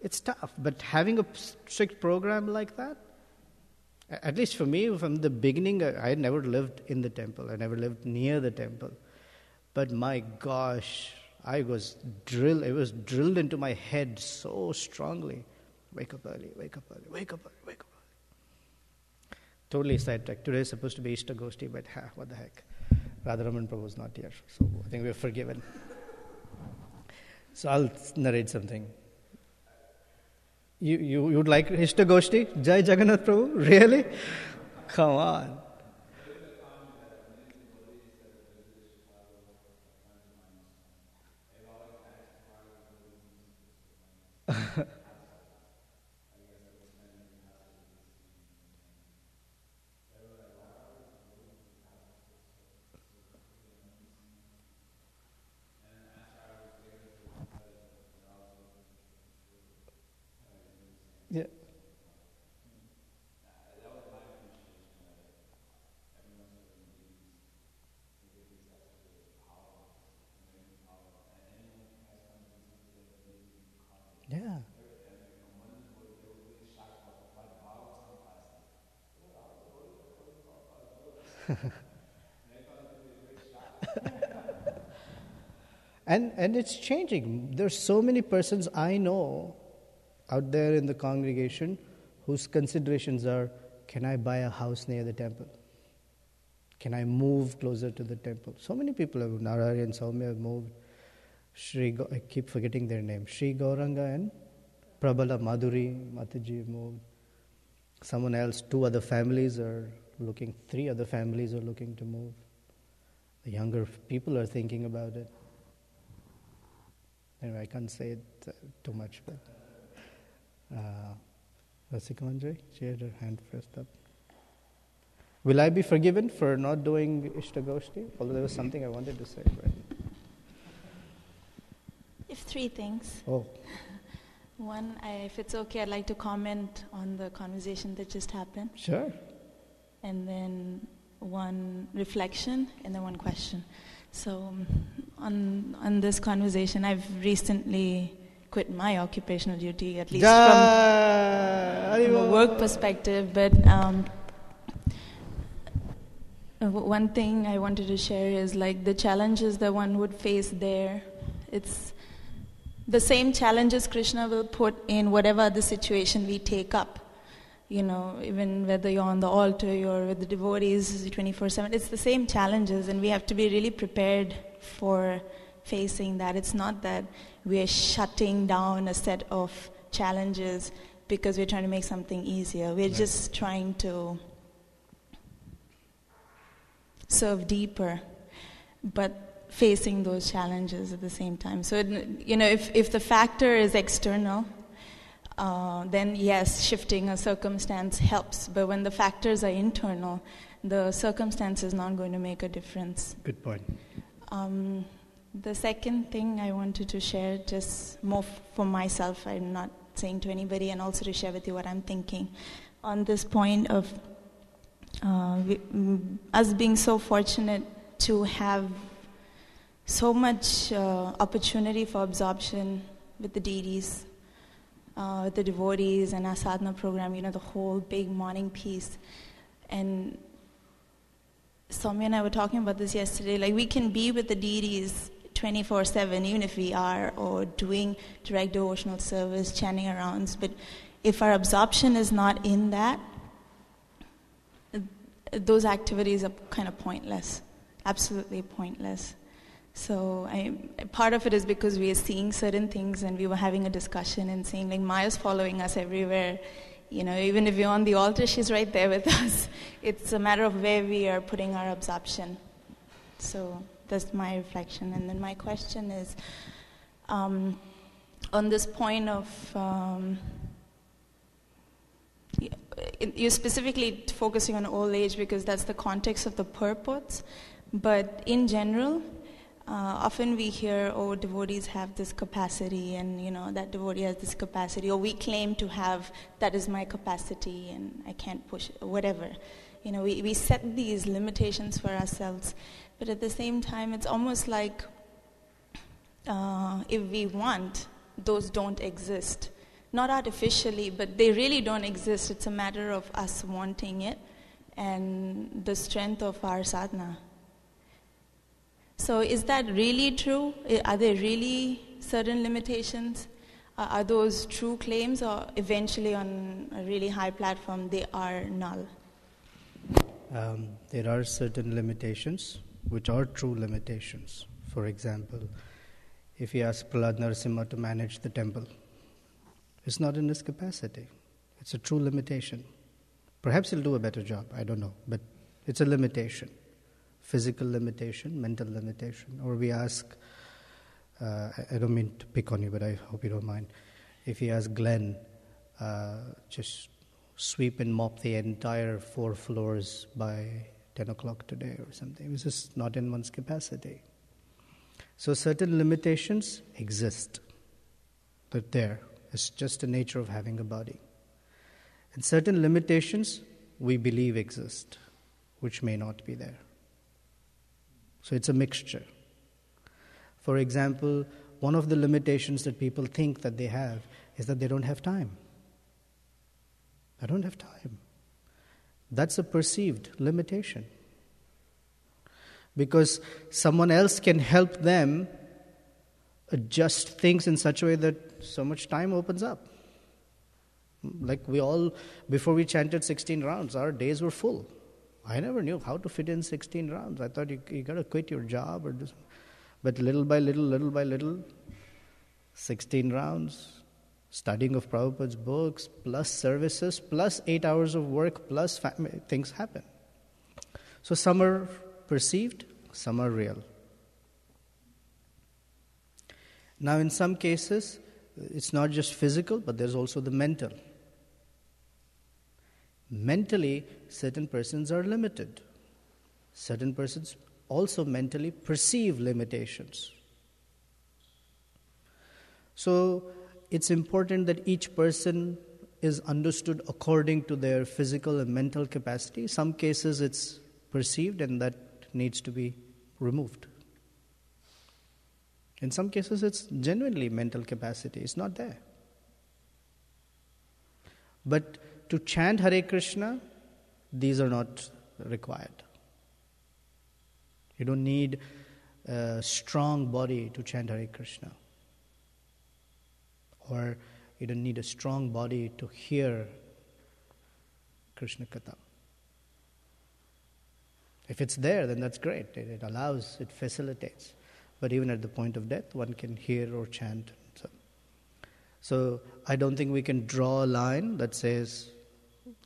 It's tough, but having a strict program like that, at least for me, from the beginning, I had never lived in the temple. I never lived near the temple. But my gosh, it was drilled into my head so strongly. Wake up early, wake up early, wake up early, wake up early. Totally sidetracked. Today is supposed to be Iskcon, but what the heck. Radharaman Prabhu is not here, so I think we're forgiven. So I'll narrate something. You would like Iskcon? Jai Jagannath Prabhu? Really? Come on. Yeah. Yeah. And it's changing. There's so many persons I know out there in the congregation whose considerations are, can I buy a house near the temple? Can I move closer to the temple? So many people have, Narari and Soumya have moved. I keep forgetting their name. Sri Gauranga and Prabala Madhuri Mataji moved. Someone else, 3 other families are looking to move. The younger people are thinking about it. Anyway, I can't say it too much, but Rasika Manjari, she had her hand pressed up. Will I be forgiven for not doing Ishtagoshti? Although there was something I wanted to say. Right? If 3 things. Oh. One, if it's okay, I'd like to comment on the conversation that just happened. Sure. And then 1 reflection, and then 1 question. So, on this conversation, I've recently quit my occupational duty, at least from a work perspective. But one thing I wanted to share is like the challenges that one would face there. It's the same challenges Krishna will put in whatever other situation we take up. Even whether you're on the altar, you're with the devotees 24/7, it's the same challenges, and we have to be really prepared for facing that. It's not that we are shutting down a set of challenges because we're trying to make something easier. We're just trying to serve deeper, but facing those challenges at the same time. So, if the factor is external, then yes, shifting a circumstance helps. But when the factors are internal, the circumstance is not going to make a difference. Good point. The second thing I wanted to share, just more for myself, I'm not saying to anybody, and also to share with you what I'm thinking on this point of us being so fortunate to have so much opportunity for absorption with the deities, with the devotees, and our sadhana program, the whole big morning piece. And Soumya and I were talking about this yesterday, like we can be with the deities 24/7, even if we are, or doing direct devotional service, chanting rounds, but if our absorption is not in that, those activities are kind of pointless, absolutely pointless. So part of it is because we are seeing certain things, and we were having a discussion and saying, like, Maya's following us everywhere. Even if you're on the altar, she's right there with us. It's a matter of where we are putting our absorption. So that's my reflection. And then my question is, on this point of, you're specifically focusing on old age because that's the context of the purports, but in general, often we hear, devotees have this capacity, and that devotee has this capacity, or we claim to have, that is my capacity and I can't push it, or whatever. We set these limitations for ourselves, but at the same time it's almost like if we want, those don't exist. Not artificially, but they really don't exist. It's a matter of us wanting it and the strength of our sadhana. So is that really true? Are there really certain limitations? Are those true claims, or eventually on a really high platform they are null? There are certain limitations which are true limitations. For example, if you ask Prahlad Narasimha to manage the temple, it's not in his capacity. It's a true limitation. Perhaps he'll do a better job, I don't know, but it's a limitation. Physical limitation, mental limitation. Or we ask, I don't mean to pick on you, but I hope you don't mind. If you ask Glenn, just sweep and mop the entire 4 floors by 10 o'clock today or something, it's just not in one's capacity. So certain limitations exist. They're there. It's just the nature of having a body. And certain limitations we believe exist, which may not be there. So it's a mixture. For example, one of the limitations that people think that they have is that they don't have time. I don't have time. That's a perceived limitation. Because someone else can help them adjust things in such a way that so much time opens up. Like we all, before we chanted 16 rounds, our days were full. I never knew how to fit in 16 rounds. I thought you got to quit your job or do something. But little by little, 16 rounds, studying of Prabhupada's books, plus services, plus 8 hours of work, plus things happen. So some are perceived, some are real. Now in some cases, it's not just physical, but there's also the mental. Mentally, certain persons are limited. Certain persons also mentally perceive limitations. So it's important that each person is understood according to their physical and mental capacity. Some cases it's perceived and that needs to be removed. In some cases it's genuinely mental capacity, it's not there. But to chant Hare Krishna, these are not required. You don't need a strong body to chant Hare Krishna. or you don't need a strong body to hear Krishna Katha. If it's there, then that's great. It allows, it facilitates. But even at the point of death, one can hear or chant. So I don't think we can draw a line that says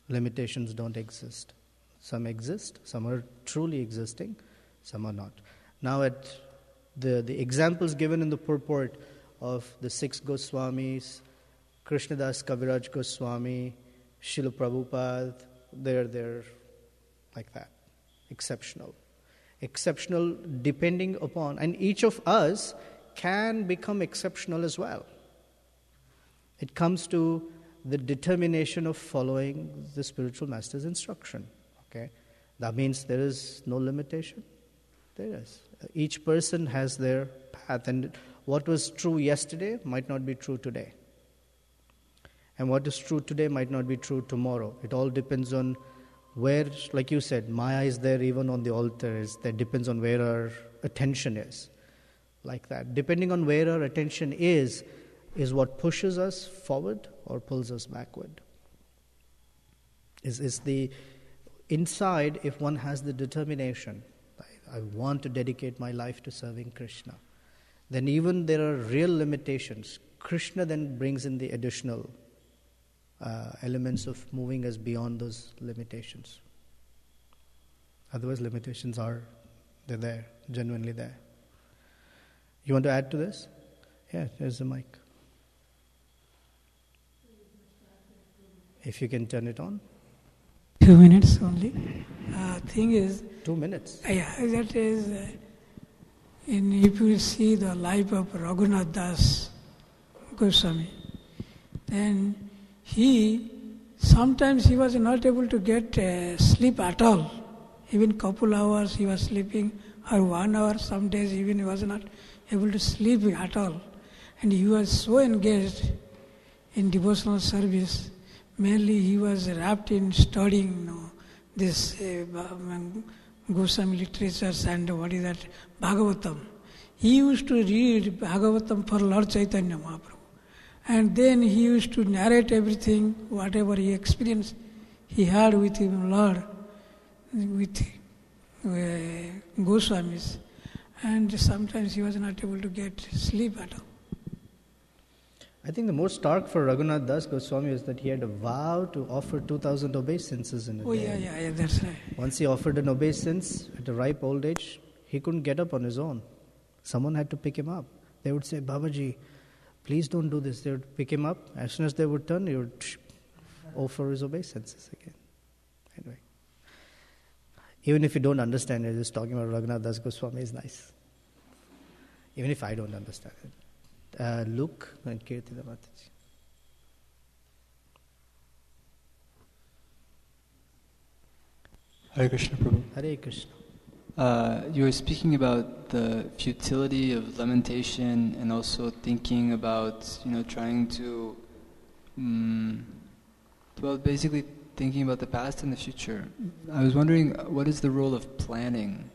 limitations don't exist. Some exist, some are truly existing, some are not. Now at the examples given in the purport of the 6 Goswamis, Krishnadas Kaviraj Goswami, Srila Prabhupada, they're like that. Exceptional depending upon, and each of us can become exceptional as well. It comes to the determination of following the spiritual master's instruction. Okay, that means there is no limitation. There is. Each person has their path, and what was true yesterday might not be true today, and what is true today might not be true tomorrow. It all depends on where, like you said, Maya is there even on the altar. That depends on where our attention is. Like that. Depending on where our attention is what pushes us forward or pulls us backward. Is the inside, if one has the determination, I want to dedicate my life to serving Krishna, then even there are real limitations. Krishna then brings in the additional elements of moving us beyond those limitations. Otherwise, limitations they're there, genuinely there. You want to add to this? Yeah, there's the mic. If you can turn it on. 2 minutes only. Thing is... 2 minutes? Yeah, that is... if you see the life of Raghunath Das Goswami, then sometimes he was not able to get sleep at all. Even couple hours he was sleeping, or 1 hour, some days even he was not able to sleep at all. And he was so engaged in devotional service. Mainly he was wrapped in studying this Goswami literatures and what is that, Bhagavatam. He used to read Bhagavatam for Lord Chaitanya Mahaprabhu. And then he used to narrate everything, whatever he experienced, he had with him, Lord, with Goswamis. And sometimes he was not able to get sleep at all. I think the most stark for Raghunath Das Goswami is that he had a vow to offer 2,000 obeisances in a day. Yeah, that's right. Once he offered an obeisance at a ripe old age, he couldn't get up on his own. Someone had to pick him up. They would say, Babaji, please don't do this. They would pick him up. As soon as they would turn, he would offer his obeisances again. Anyway. Even if you don't understand it, just talking about Raghunath Das Goswami is nice. Even if I don't understand it. Luke and Kirti Mataji. Hare Krishna, Prabhu. Hare Krishna. You were speaking about the futility of lamentation and also thinking about, trying to, basically thinking about the past and the future. I was wondering, what is the role of planning?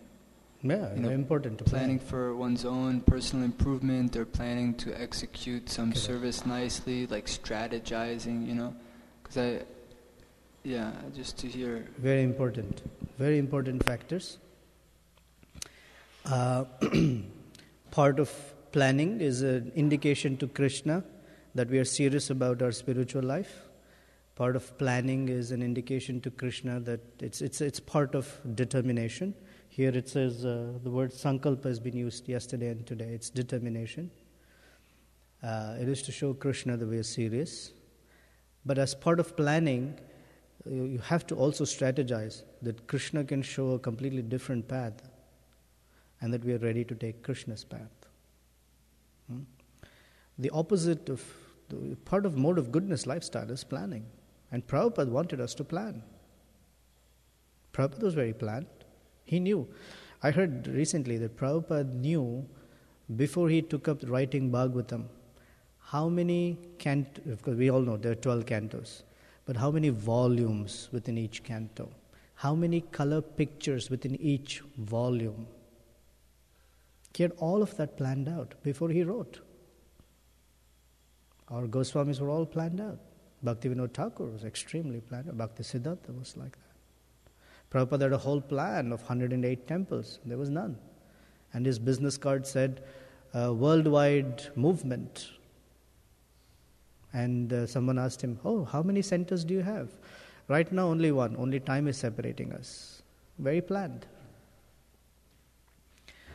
Yeah, very important to planning for one's own personal improvement or planning to execute some service nicely, like strategizing, because just to hear. Very important factors. Part of planning is an indication to Krishna that we are serious about our spiritual life. Part of planning is an indication to Krishna that it's part of determination. Here it says the word sankalpa has been used yesterday and today. It's determination. It is to show Krishna that we are serious. But as part of planning, you have to also strategize that Krishna can show a completely different path and that we are ready to take Krishna's path. The opposite of, part of mode of goodness lifestyle is planning. And Prabhupada wanted us to plan. Prabhupada was very planned. He knew. I heard recently that Prabhupada knew before he took up writing Bhagavatam how many because we all know there are 12 cantos, but how many volumes within each canto, how many color pictures within each volume. He had all of that planned out before he wrote. Our Goswamis were all planned out. Bhaktivinoda Thakur was extremely planned out. Bhakti Siddhartha was like that. Prabhupada had a whole plan of 108 temples. There was none. And his business card said, worldwide movement. And someone asked him, how many centers do you have? Right now only one. Only time is separating us. Very planned.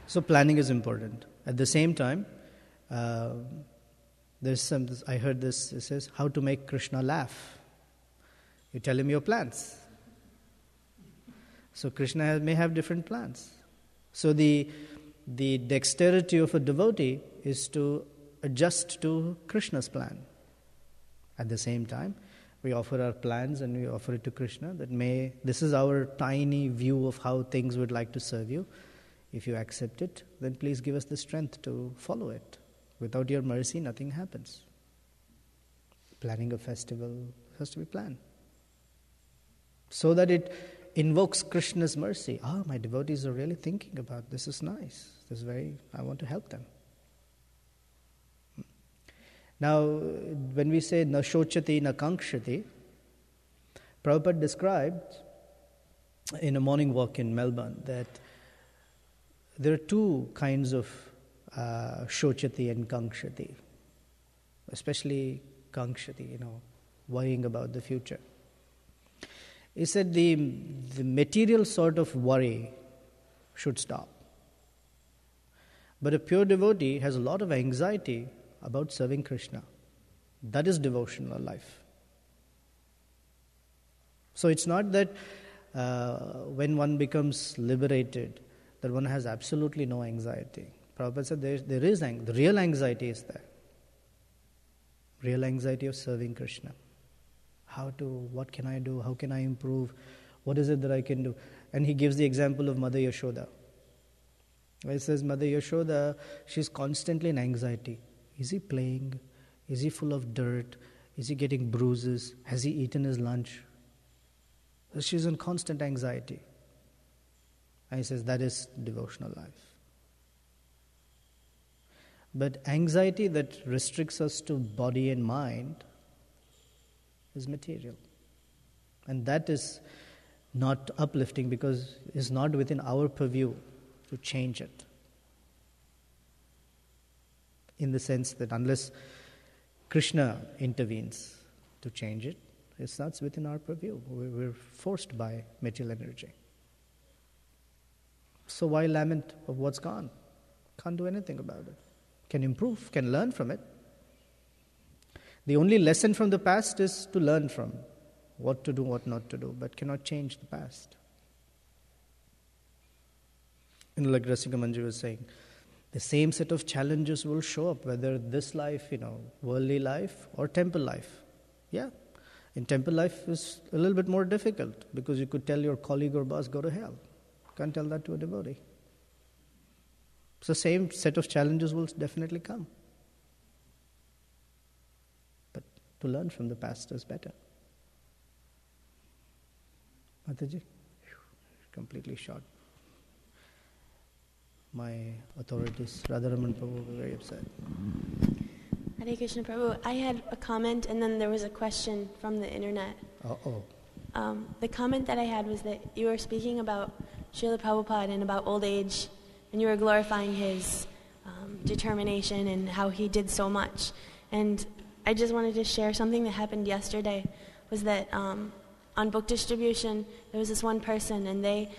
So planning is important. At the same time, I heard this, it says, how to make Krishna laugh. You tell him your plans. So Krishna may have different plans. So the dexterity of a devotee is to adjust to Krishna's plan. At the same time, we offer our plans and we offer it to Krishna. This is our tiny view of how things would like to serve you. If you accept it, then please give us the strength to follow it. Without your mercy, nothing happens. Planning a festival has to be planned. So that it invokes Krishna's mercy. My devotees are really thinking about this. Is nice. I want to help them. Now, when we say na shochati na kankshati, Prabhupada described in a morning walk in Melbourne that there are two kinds of shochati and kankshati, especially kankshati, worrying about the future. He said the material sort of worry should stop. But a pure devotee has a lot of anxiety about serving Krishna. That is devotional life. So it's not that when one becomes liberated, that one has absolutely no anxiety. Prabhupada said there is the real anxiety is there. Real anxiety of serving Krishna. What can I do? How can I improve? What is it that I can do? And he gives the example of Mother Yashoda. He says, Mother Yashoda, she's constantly in anxiety. Is he playing? Is he full of dirt? Is he getting bruises? Has he eaten his lunch? She's in constant anxiety. And he says, that is devotional life. But anxiety that restricts us to body and mind is material. And that is not uplifting because it's not within our purview to change it. In the sense that unless Krishna intervenes to change it, it's not within our purview. We're forced by material energy. So why lament of what's gone? Can't do anything about it. Can improve, can learn from it. The only lesson from the past is to learn from what to do, what not to do, but cannot change the past. Like Rasika Manju was saying, the same set of challenges will show up, whether this life, worldly life or temple life. Yeah, in temple life is a little bit more difficult because you could tell your colleague or boss, go to hell. Can't tell that to a devotee. So same set of challenges will definitely come. But to learn from the past is better. Mataji, completely short. My authorities, Radharaman Prabhu, were very upset. Hare Krishna Prabhu, I had a comment and then there was a question from the internet. The comment that I had was that you were speaking about Srila Prabhupada and about old age, and you were glorifying his determination and how he did so much. And I just wanted to share something that happened yesterday, was that on book distribution, there was this one person and they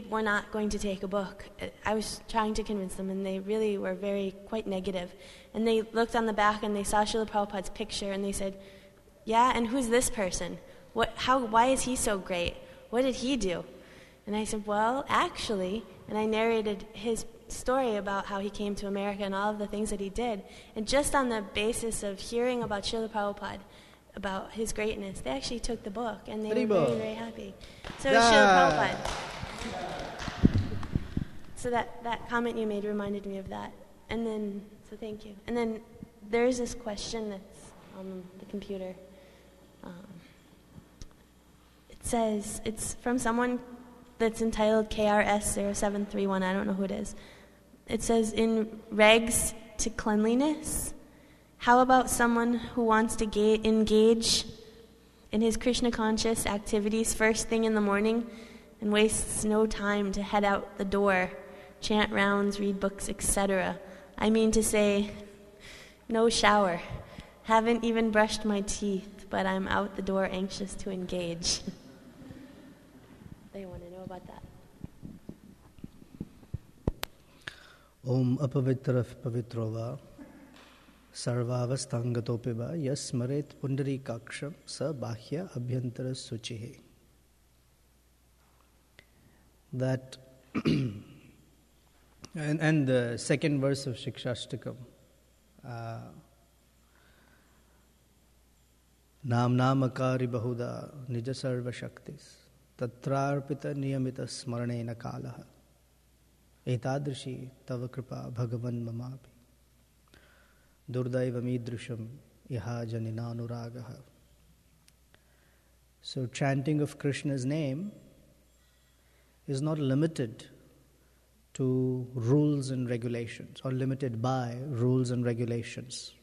were not going to take a book. I was trying to convince them, and they really were quite negative. And they looked on the back, and they saw Srila Prabhupada's picture, and they said, yeah, and who's this person? Why is he so great? What did he do? And I said, well, actually, and I narrated his story about how he came to America and all of the things that he did. And just on the basis of hearing about Srila Prabhupada, about his greatness, they actually took the book, and they were very, very happy. So Srila Prabhupada. So that comment you made reminded me of that. And then, so thank you. And then there's this question that's on the computer. It says, it's from someone that's entitled KRS0731, I don't know who it is. It says, in regs to cleanliness, How about someone who wants to engage in his Krishna conscious activities first thing in the morning and wastes no time to head out the door, chant rounds, read books, etc.? I mean to say, no shower, haven't even brushed my teeth, but I'm out the door anxious to engage. They want to know about that. Om apavitra pavitrova sarvavastangatopeva yasmaret pundari kaksham sa bahya abhyantara suchihe. That and the second verse of Shikshashtakam, Nam namakari bahuda nija sarva shaktis tatrarpita niyamita smaranena kalaha etadrishi tava kripa bhagavan mamapi durdaiva midrusham iha janina anuragaha. So chanting of Krishna's name is not limited to rules and regulations or limited by rules and regulations.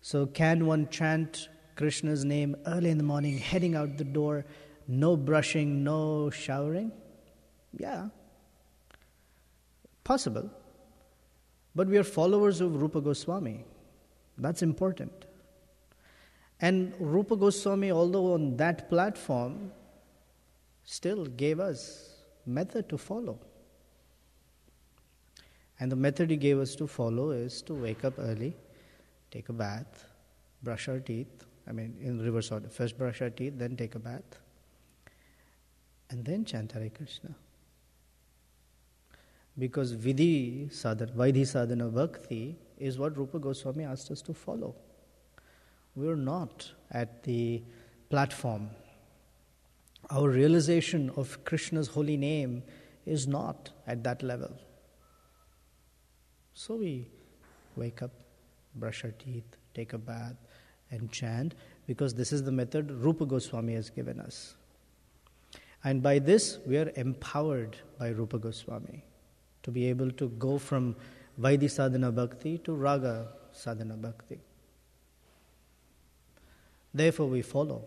So can one chant Krishna's name early in the morning, heading out the door, no brushing, no showering? Yeah, possible. But we are followers of Rupa Goswami. That's important. And Rupa Goswami, although on that platform, still gave us method to follow. And the method he gave us to follow is to wake up early, take a bath, brush our teeth. In reverse order. First brush our teeth, then take a bath. And then chant Hare Krishna. Because Vaidhi sadhana bhakti is what Rupa Goswami asked us to follow. We're not at the platform. Our realization of Krishna's holy name is not at that level. So we wake up, brush our teeth, take a bath, and chant, because this is the method Rupa Goswami has given us. And by this, we are empowered by Rupa Goswami to be able to go from Vaidhi sadhana bhakti to Raga sadhana bhakti. Therefore, we follow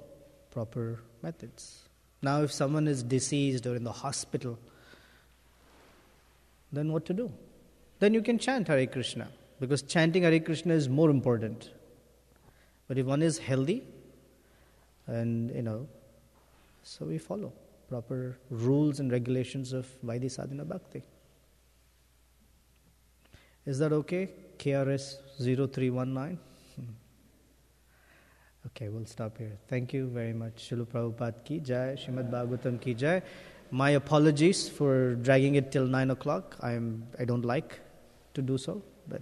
proper methods. Now, if someone is deceased or in the hospital, then what to do? Then you can chant Hare Krishna, because chanting Hare Krishna is more important. But if one is healthy, and so we follow proper rules and regulations of Vaidhi sadhana bhakti. Is that okay? KRS 0319? Okay, we'll stop here. Thank you very much. Srila Prabhupada ki jai, Srimad Bhagavatam ki jai. My apologies for dragging it till 9 o'clock. I don't like to do so, but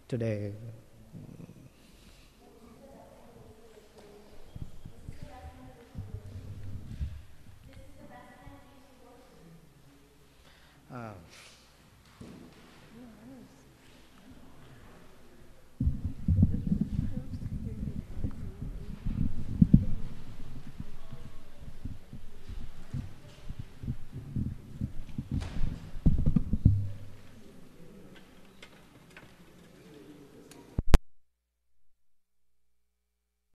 today